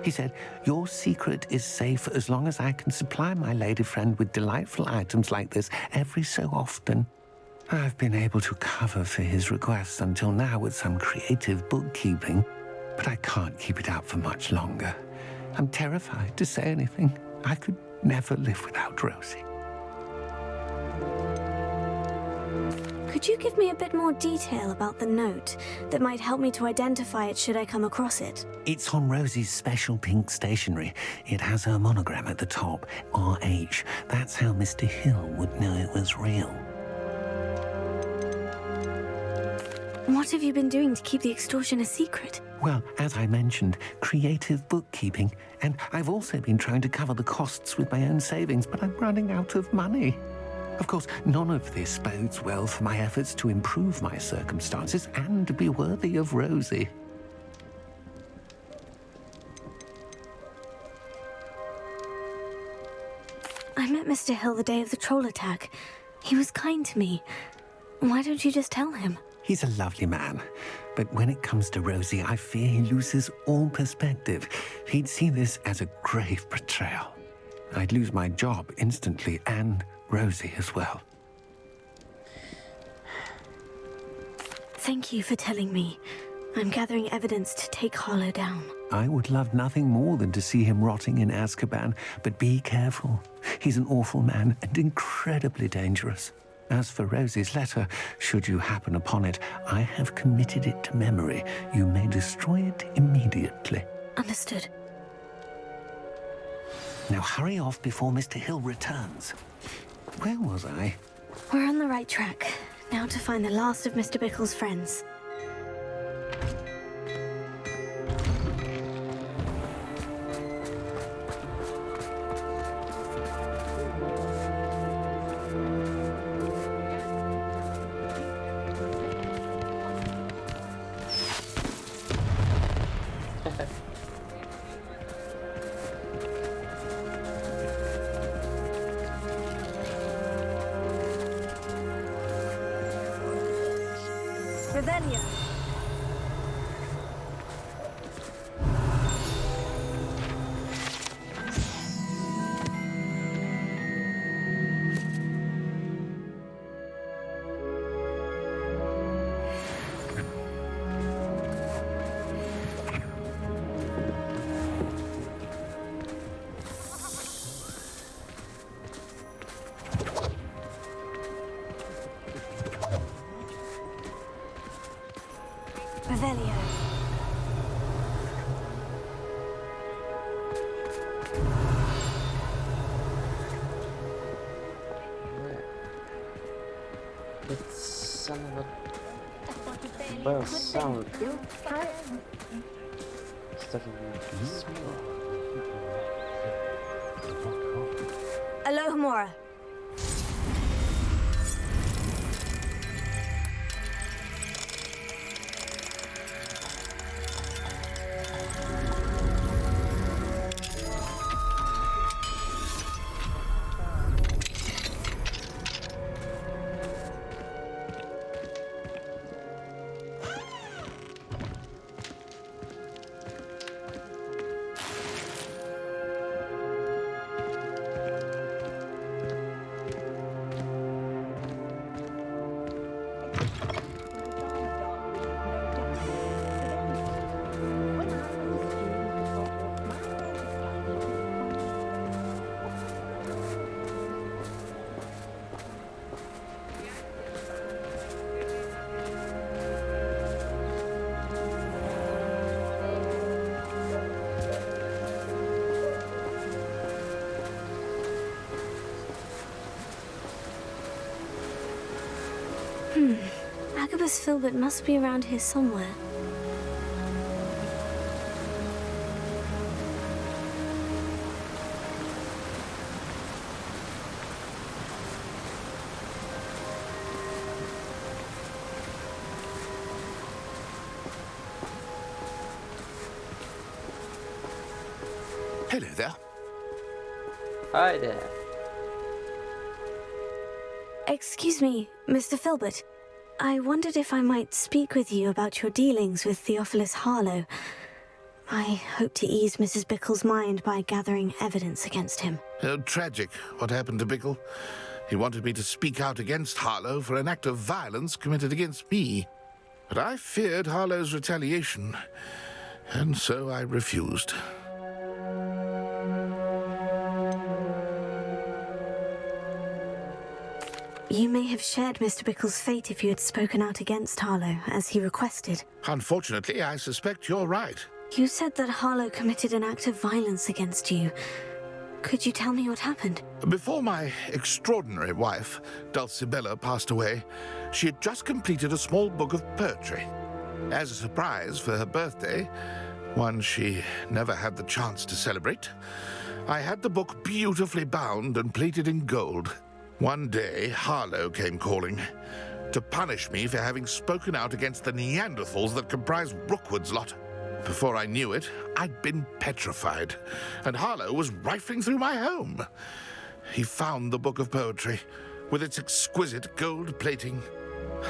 He said, "Your secret is safe as long as I can supply my lady friend with delightful items like this every so often." I've been able to cover for his requests until now with some creative bookkeeping, but I can't keep it up for much longer. I'm terrified to say anything. I could never live without Rosie. Could you give me a bit more detail about the note that might help me to identify it should I come across it? It's on Rosie's special pink stationery. It has her monogram at the top, RH. That's how Mr. Hill would know it was real. What have you been doing to keep the extortion a secret? Well, as I mentioned, creative bookkeeping. And I've also been trying to cover the costs with my own savings, but I'm running out of money. Of course, none of this bodes well for my efforts to improve my circumstances and be worthy of Rosie. I met Mr. Hill the day of the troll attack. He was kind to me. Why don't you just tell him? He's a lovely man, but when it comes to Rosie, I fear he loses all perspective. He'd see this as a grave betrayal. I'd lose my job instantly, and Rosie as well. Thank you for telling me. I'm gathering evidence to take Harlow down. I would love nothing more than to see him rotting in Azkaban, but be careful. He's an awful man and incredibly dangerous. As for Rosie's letter, should you happen upon it, I have committed it to memory. You may destroy it immediately. Understood. Now hurry off before Mr. Hill returns. Where was I? We're on the right track. Now to find the last of Mr. Bickle's friends. Revelio. Revelio. That son of a well sound. Alohomora. Agabus Filbert must be around here somewhere. Hello there. Hi there. Excuse me, Mr. Filbert. I wondered if I might speak with you about your dealings with Theophilus Harlow. I hope to ease Mrs. Bickle's mind by gathering evidence against him. Tragic, what happened to Bickle. He wanted me to speak out against Harlow for an act of violence committed against me. But I feared Harlow's retaliation, and so I refused. You may have shared Mr. Bickle's fate if you had spoken out against Harlow, as he requested. Unfortunately, I suspect you're right. You said that Harlow committed an act of violence against you. Could you tell me what happened? Before my extraordinary wife, Dulcibella, passed away, she had just completed a small book of poetry. As a surprise for her birthday, one she never had the chance to celebrate, I had the book beautifully bound and plated in gold. One day, Harlow came calling to punish me for having spoken out against the Neanderthals that comprise Rookwood's lot. Before I knew it, I'd been petrified, and Harlow was rifling through my home. He found the book of poetry, with its exquisite gold plating.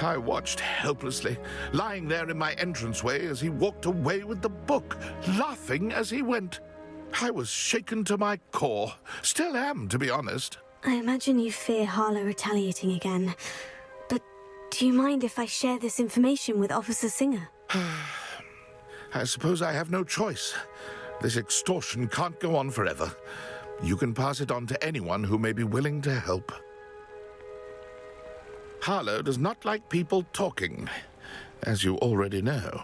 I watched helplessly, lying there in my entranceway as he walked away with the book, laughing as he went. I was shaken to my core. Still am, to be honest. I imagine you fear Harlow retaliating again. But do you mind if I share this information with Officer Singer? I suppose I have no choice. This extortion can't go on forever. You can pass it on to anyone who may be willing to help. Harlow does not like people talking, as you already know.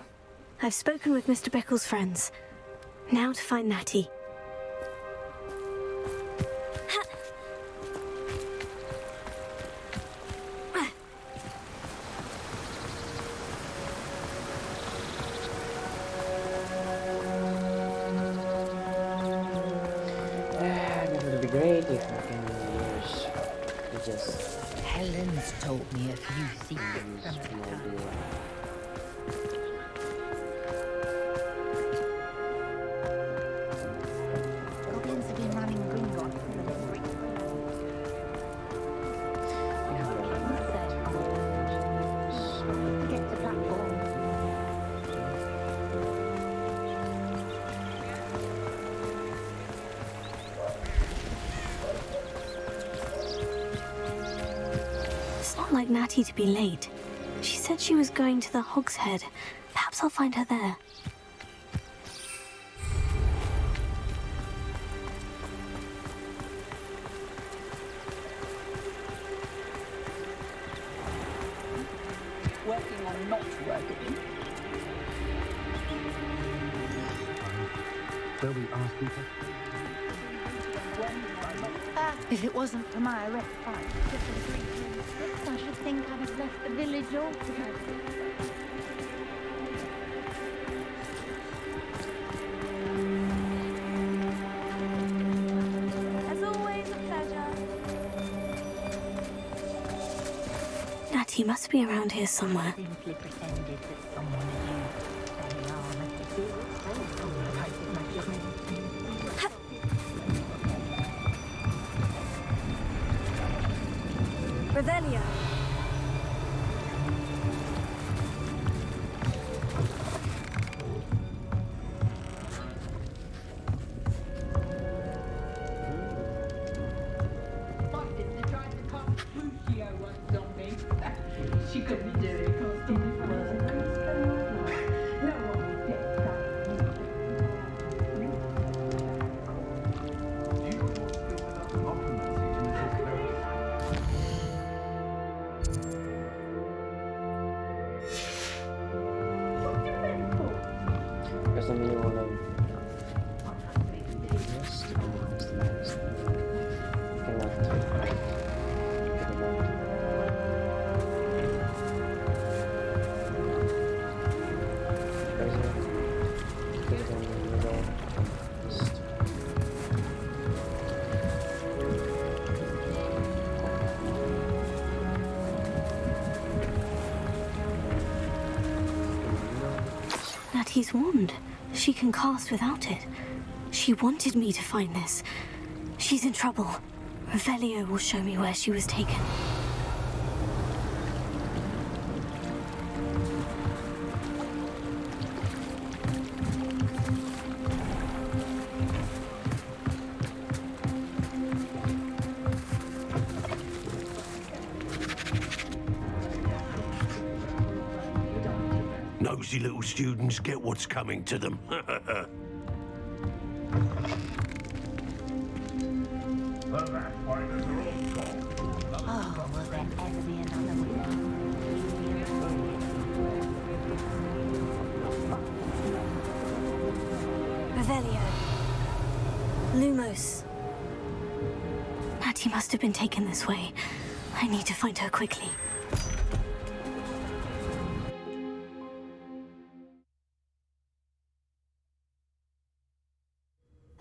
I've spoken with Mr. Bickle's friends. Now to find Natty. Great if I can use just Helen's told me a few things. Goblins have been running Gringotts in the livery. Get the platform. Like Natty to be late. She said she was going to the Hog's Head. Perhaps I'll find her there. Working on not working. Where we ask people? If it wasn't for my arrest fight, I should think I'd have left the village altogether. As always, a pleasure. Natty must be around here somewhere. Simply pretended that someone had used the armor to do Revelio. She couldn't do it because it was no one would get that. Because I really want to Mattie's wand. She can cast without it. She wanted me to find this. She's in trouble. Revelio will show me where she was taken. Nosy little students get what's coming to them. Oh, will there ever be another winner? Revelio. Lumos. Mattie must have been taken this way. I need to find her quickly.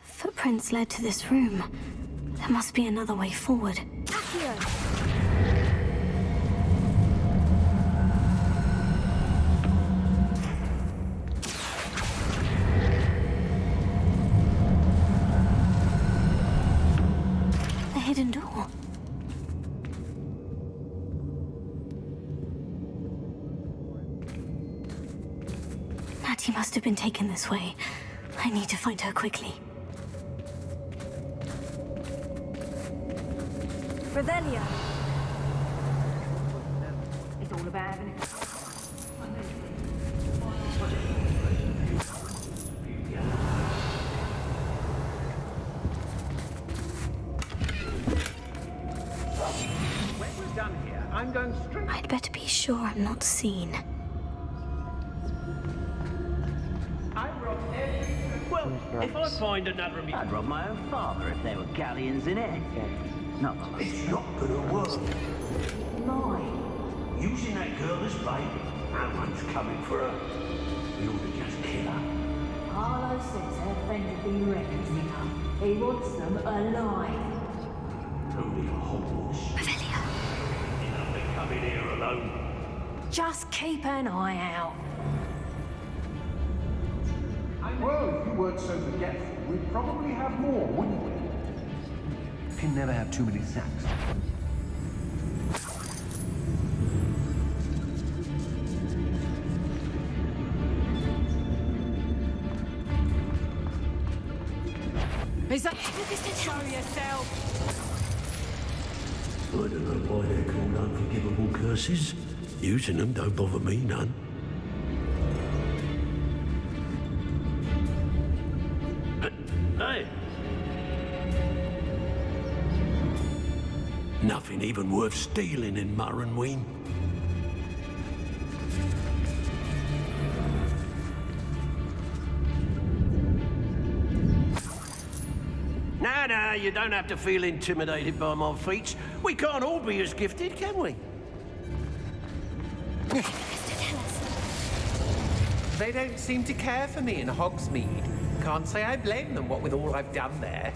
Footprints led to this room. There must be another way forward. The hidden door. Mattie must have been taken this way. I need to find her quickly. Revelio. It's all about having it. When we're done here, I'm going straight. I'd better be sure I'm not seen. Well, if I find another of me, I'd rob my own father if there were galleons in it. No, It's not gonna work. My. Using that girl as bait, no one's coming for her. We ought to just kill her. Harlow says her friend had been reckoned with her. He wants them alive. Only a Hogwarts. Revelio. Enough to come in here alone. Just keep an eye out. Well, if you weren't so forgetful, we'd probably have more, wouldn't we? Can never have too many sacks. Is that... Show yourself! I don't know why they're called unforgivable curses. Using them don't bother me none. Hey! Nothing even worth stealing in Murrenween. No, you don't have to feel intimidated by my feats. We can't all be as gifted, can we? They don't seem to care for me in Hogsmeade. Can't say I blame them, what with all I've done there.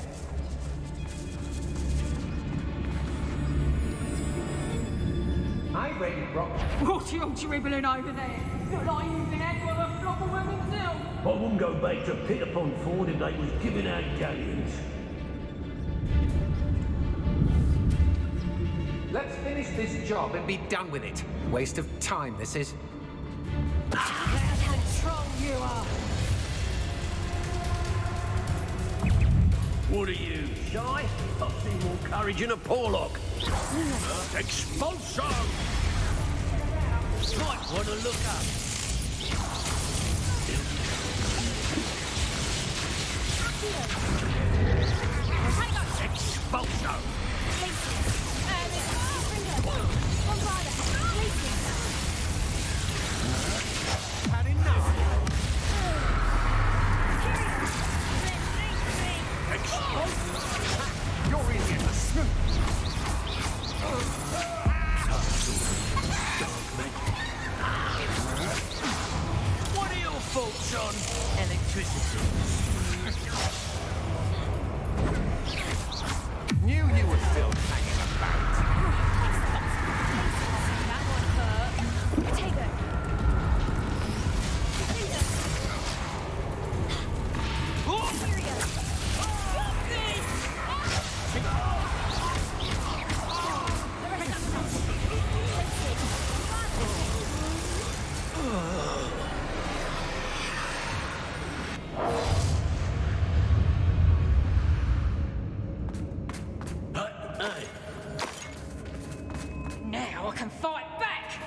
I raided Rock. What are you dribbling over there? Look like using that for a flock of women still. I wouldn't go back to Pitterpond Ford if they was giving out galleons. Let's finish this job and be done with it. Waste of time, this is. Control you are. What are you, shy? I've seen more courage in a Porlock. Expulso! Might want to look up. Expulso! Had enough. You're in here. what are your thoughts on electricity? Knew you were still hanging about. That one hurt. Take it. fight back!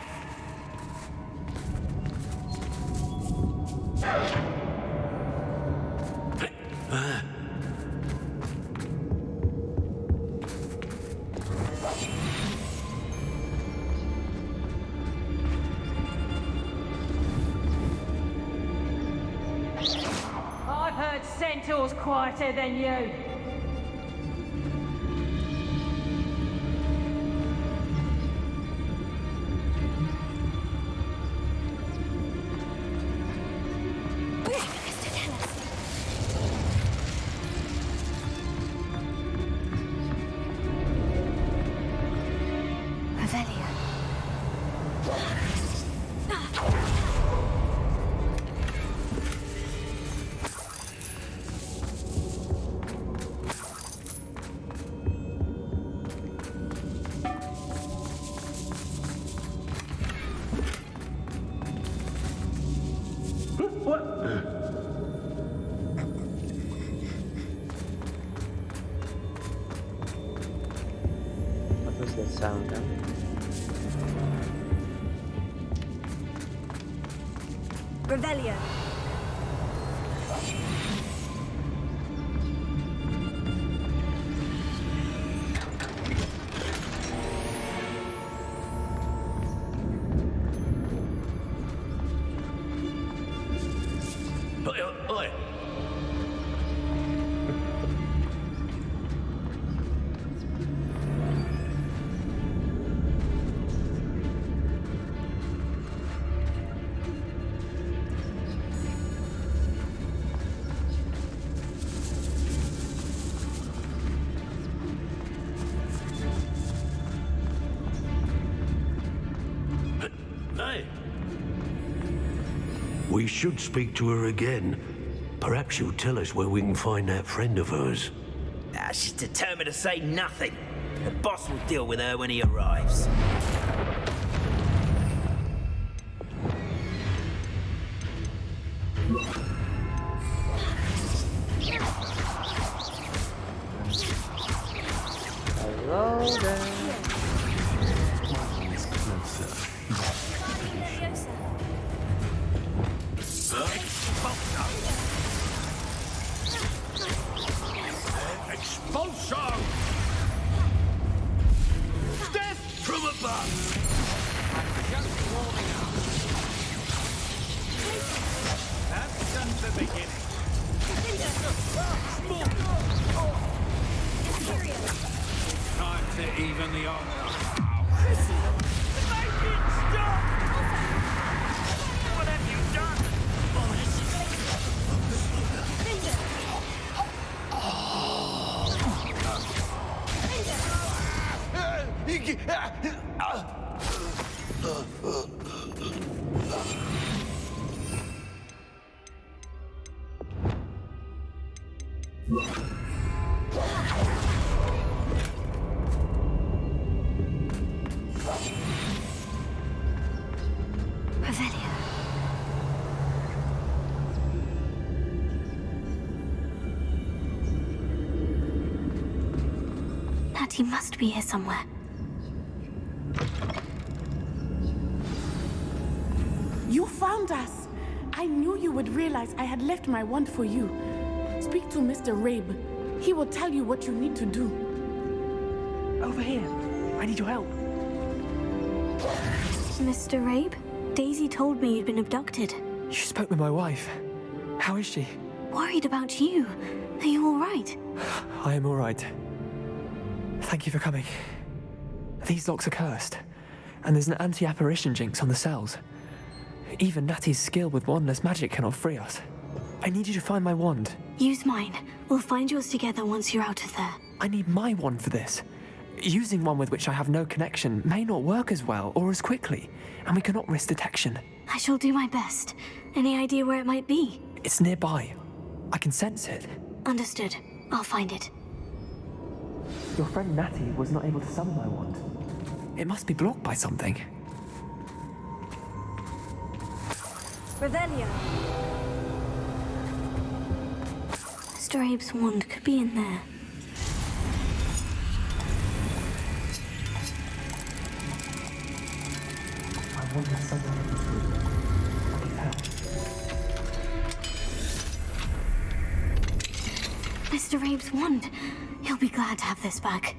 I've heard centaurs quieter than you. What was that sound then? Revelio. Oi. Hey. We should speak to her again. Perhaps she'll tell us where we can find that friend of hers. She's determined to say nothing. The boss will deal with her when he arrives. Hello there. Expulsion! Death from above! Just warming up. That's just the beginning. Time to even the odds. Make it stop! What have you done? Revelio. Natty must be here somewhere. You found us! I knew you would realize I had left my wand for you. Speak to Mr. Rabe. He will tell you what you need to do. Over here. I need your help. Mr. Rabe? Daisy told me you'd been abducted. You spoke with my wife. How is she? Worried about you. Are you all right? I am all right. Thank you for coming. These locks are cursed, and there's an anti-apparition jinx on the cells. Even Natty's skill with wandless magic cannot free us. I need you to find my wand. Use mine. We'll find yours together once you're out of there. I need my wand for this. Using one with which I have no connection may not work as well or as quickly, and we cannot risk detection. I shall do my best. Any idea where it might be? It's nearby. I can sense it. Understood. I'll find it. Your friend Natty was not able to summon my wand. It must be blocked by something. Revelio. Mr. Abe's wand could be in there. I wanted someone to be her. Mr. Rabe's wand. He'll be glad to have this back.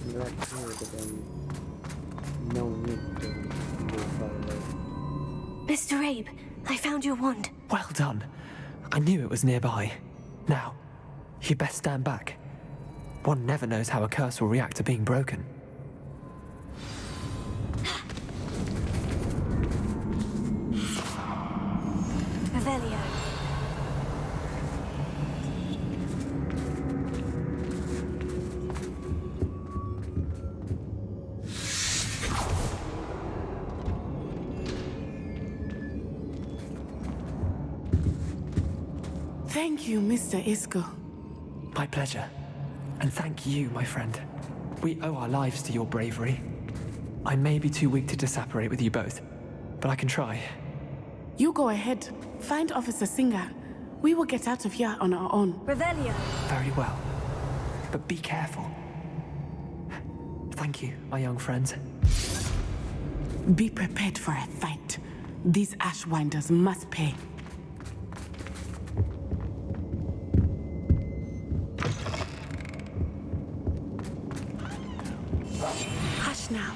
Glad to hear that then no need to move far away. Mr. Rabe, I found your wand. Well done. I knew it was nearby. Now, you best stand back. One never knows how a curse will react to being broken. Revelio. Thank you, Mr. Isco. My pleasure. And thank you, my friend. We owe our lives to your bravery. I may be too weak to disapparate with you both, but I can try. You go ahead. Find Officer Singer. We will get out of here on our own. Revelio. Very well. But be careful. Thank you, my young friends. Be prepared for a fight. These Ashwinders must pay. Hush now.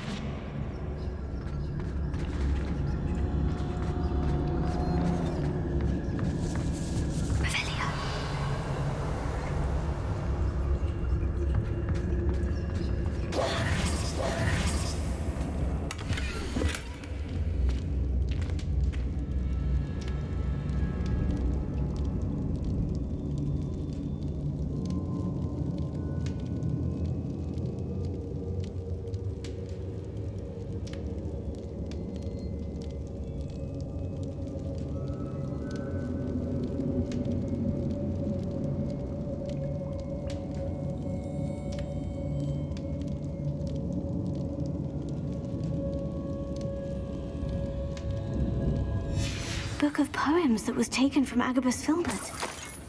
Book of poems that was taken from Agabus Filbert.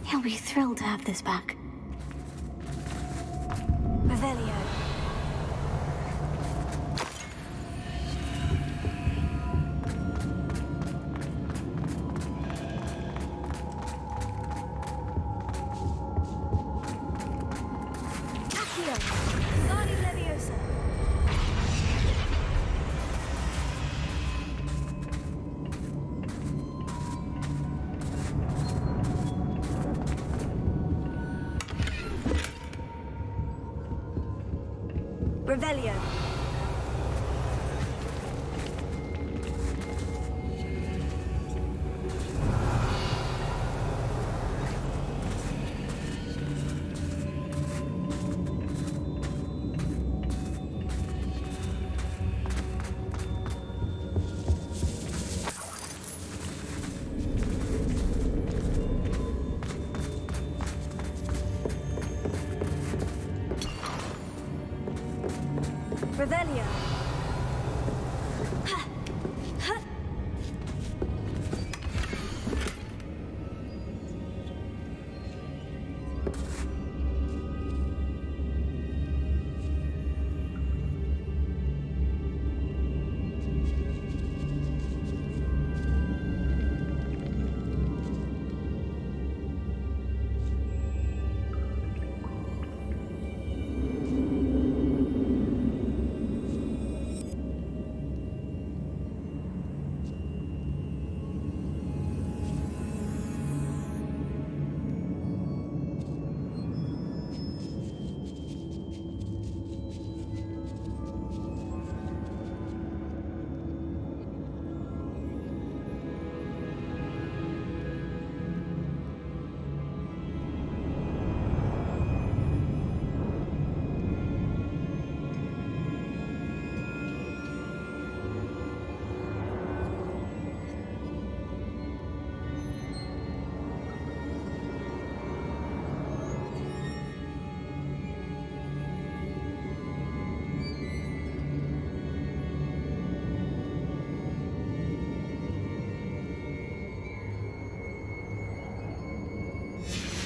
He'll be thrilled to have this back. Revelio. Accio. Lani Leviosa. Revelio. Revelio.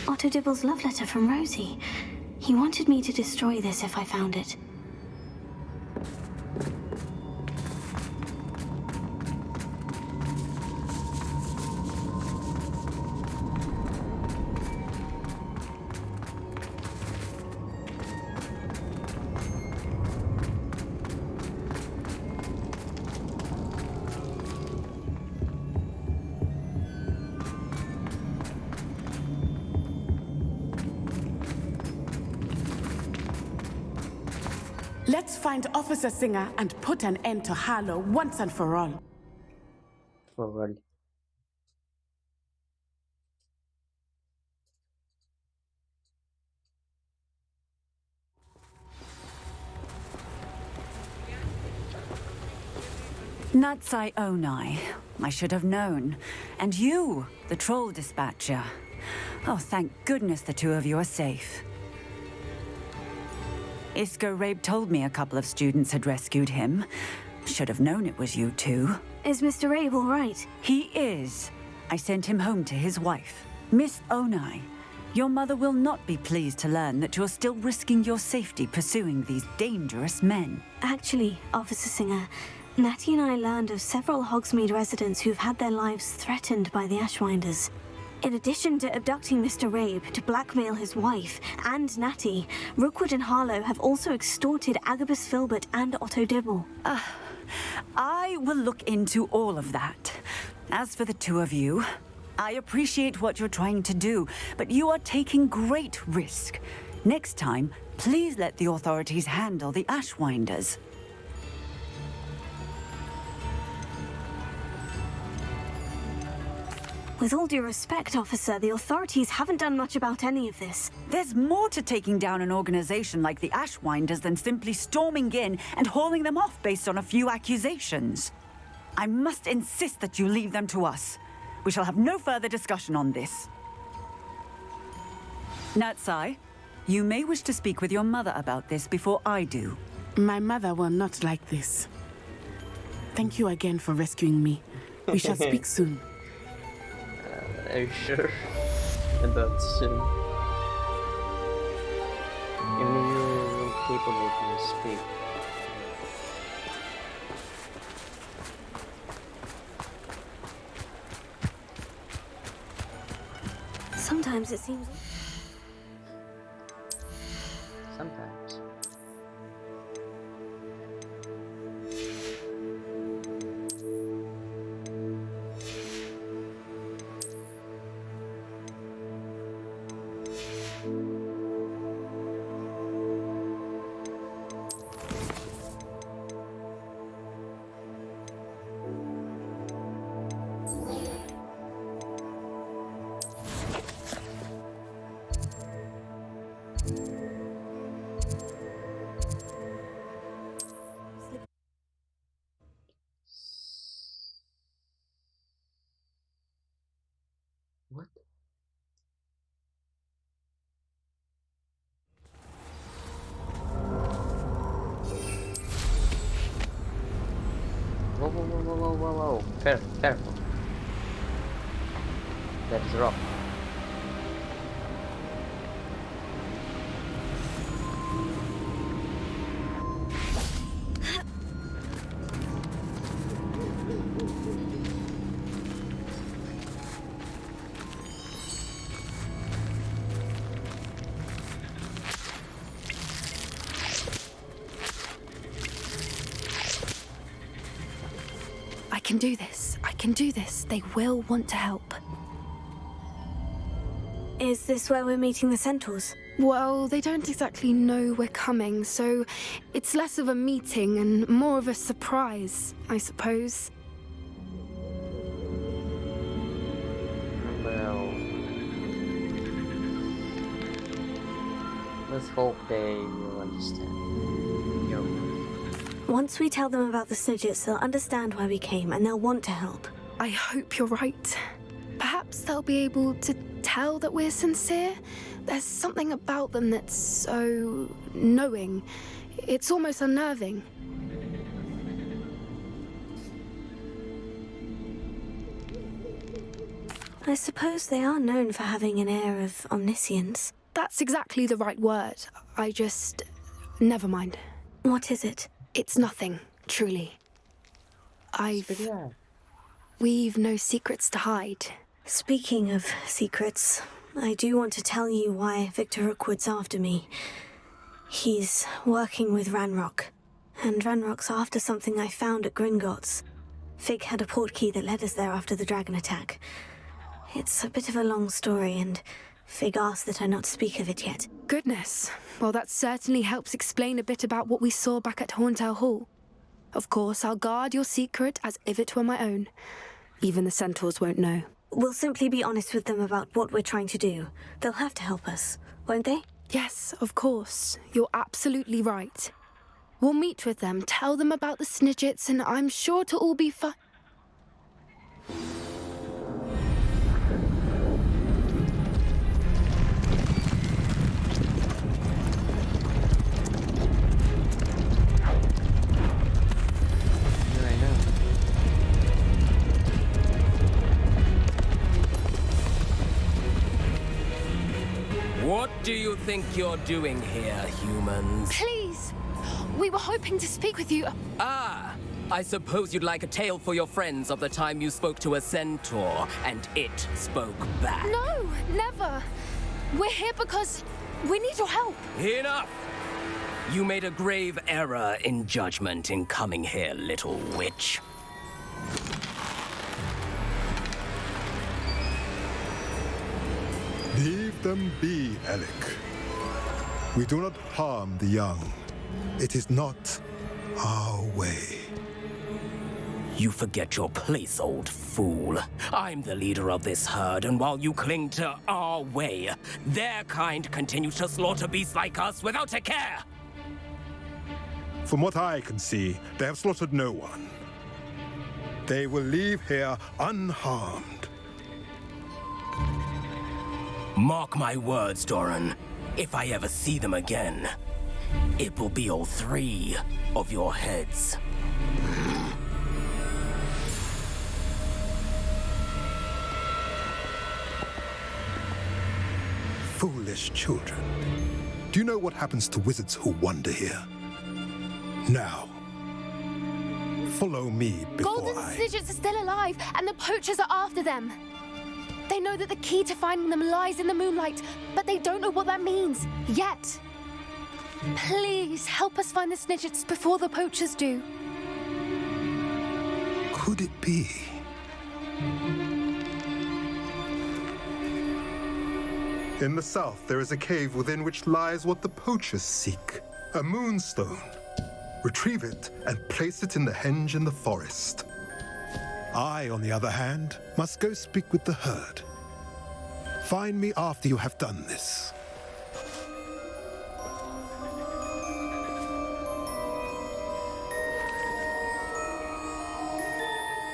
Otto Dibble's love letter from Rosie. He wanted me to destroy this if I found it. Let's find Officer Singer and put an end to Harlow once and for all. Forward. Natsai Onai. I should have known. And you, the troll dispatcher. Oh, thank goodness the two of you are safe. Isco Rabe told me a couple of students had rescued him. Should have known it was you two. Is Mr. Rabe all right? He is. I sent him home to his wife. Miss Onai, your mother will not be pleased to learn that you're still risking your safety pursuing these dangerous men. Actually, Officer Singer, Natty and I learned of several Hogsmeade residents who've had their lives threatened by the Ashwinders. In addition to abducting Mr. Rabe to blackmail his wife and Natty, Rookwood and Harlow have also extorted Agabus Filbert and Otto Dibble. I will look into all of that. As for the two of you, I appreciate what you're trying to do, but you are taking great risk. Next time, please let the authorities handle the Ashwinders. With all due respect, officer, the authorities haven't done much about any of this. There's more to taking down an organization like the Ashwinders than simply storming in and hauling them off based on a few accusations. I must insist that you leave them to us. We shall have no further discussion on this. Natsai, you may wish to speak with your mother about this before I do. My mother will not like this. Thank you again for rescuing me. We shall speak soon. Are you sure about soon? Even you're capable to speak. Sometimes it seems... Sometimes. What? Whoa, whoa, whoa, whoa, whoa, whoa, whoa. Careful, careful. That is rock. I can do this. I can do this. They will want to help. Is this where we're meeting the centaurs? Well, they don't exactly know we're coming, so it's less of a meeting and more of a surprise, I suppose. Well, let's hope they will understand. Once we tell them about the Snidgets, they'll understand why we came and they'll want to help. I hope you're right. Perhaps they'll be able to tell that we're sincere. There's something about them that's so knowing. It's almost unnerving. I suppose they are known for having an air of omniscience. That's exactly the right word. I just... never mind. What is it? It's nothing, truly. We've no secrets to hide. Speaking of secrets, I do want to tell you why Victor Rookwood's after me. He's working with Ranrock, and Ranrock's after something I found at Gringotts. Fig had a portkey that led us there after the dragon attack. It's a bit of a long story, and Fig asked that I not speak of it yet. Goodness. Well, that certainly helps explain a bit about what we saw back at Horntail Hall. Of course, I'll guard your secret as if it were my own. Even the centaurs won't know. We'll simply be honest with them about what we're trying to do. They'll have to help us, won't they? Yes, of course. You're absolutely right. We'll meet with them, tell them about the Snidgets, and I'm sure to all be fine. What do you think you're doing here, humans? Please! We were hoping to speak with you. Ah! I suppose you'd like a tale for your friends of the time you spoke to a centaur, and it spoke back. No, never. We're here because we need your help. Enough! You made a grave error in judgment in coming here, little witch. Leave them be, Alec. We do not harm the young. It is not our way. You forget your place, old fool. I'm the leader of this herd, and while you cling to our way, their kind continues to slaughter beasts like us without a care. From what I can see, they have slaughtered no one. They will leave here unharmed. Mark my words, Doran. If I ever see them again, it will be all 3 of your heads. Foolish children. Do you know what happens to wizards who wander here? Now, follow me before Golden Snidgets are still alive, and the poachers are after them. They know that the key to finding them lies in the moonlight, but they don't know what that means, yet. Please, help us find the Snidgets before the poachers do. Could it be? In the south, there is a cave within which lies what the poachers seek. A moonstone. Retrieve it and place it in the henge in the forest. I, on the other hand, must go speak with the herd. Find me after you have done this.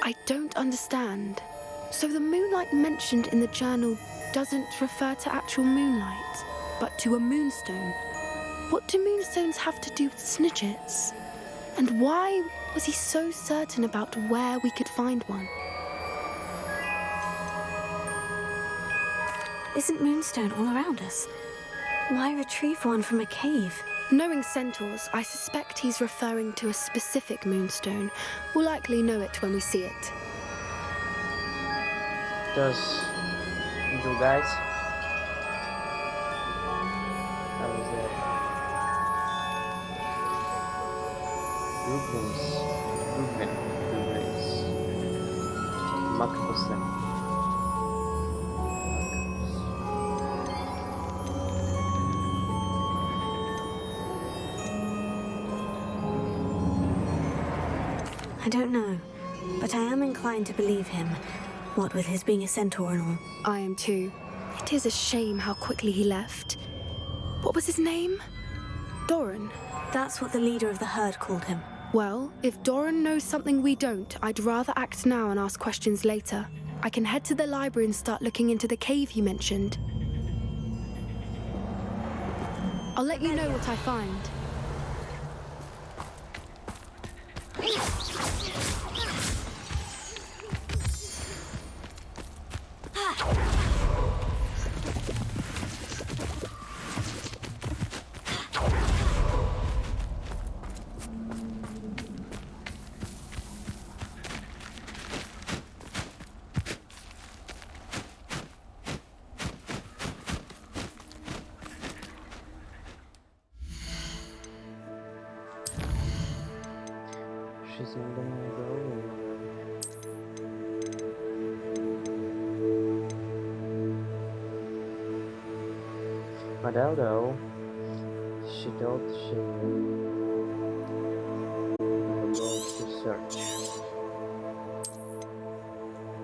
I don't understand. So the moonlight mentioned in the journal doesn't refer to actual moonlight, but to a moonstone. What do moonstones have to do with Snidgets? And why was he so certain about where we could find one? Isn't moonstone all around us? Why retrieve one from a cave? Knowing centaurs, I suspect he's referring to a specific moonstone. We'll likely know it when we see it. Does you guys? How is that? Rubles. Makboslen. I don't know, but I am inclined to believe him, what with his being a centaur and all. I am too. It is a shame how quickly he left. What was his name? Doran? That's what the leader of the herd called him. Well, if Doran knows something we don't, I'd rather act now and ask questions later. I can head to the library and start looking into the cave you mentioned. I'll let you know what I find. She's in the middle. Although she thought she knew the world to search.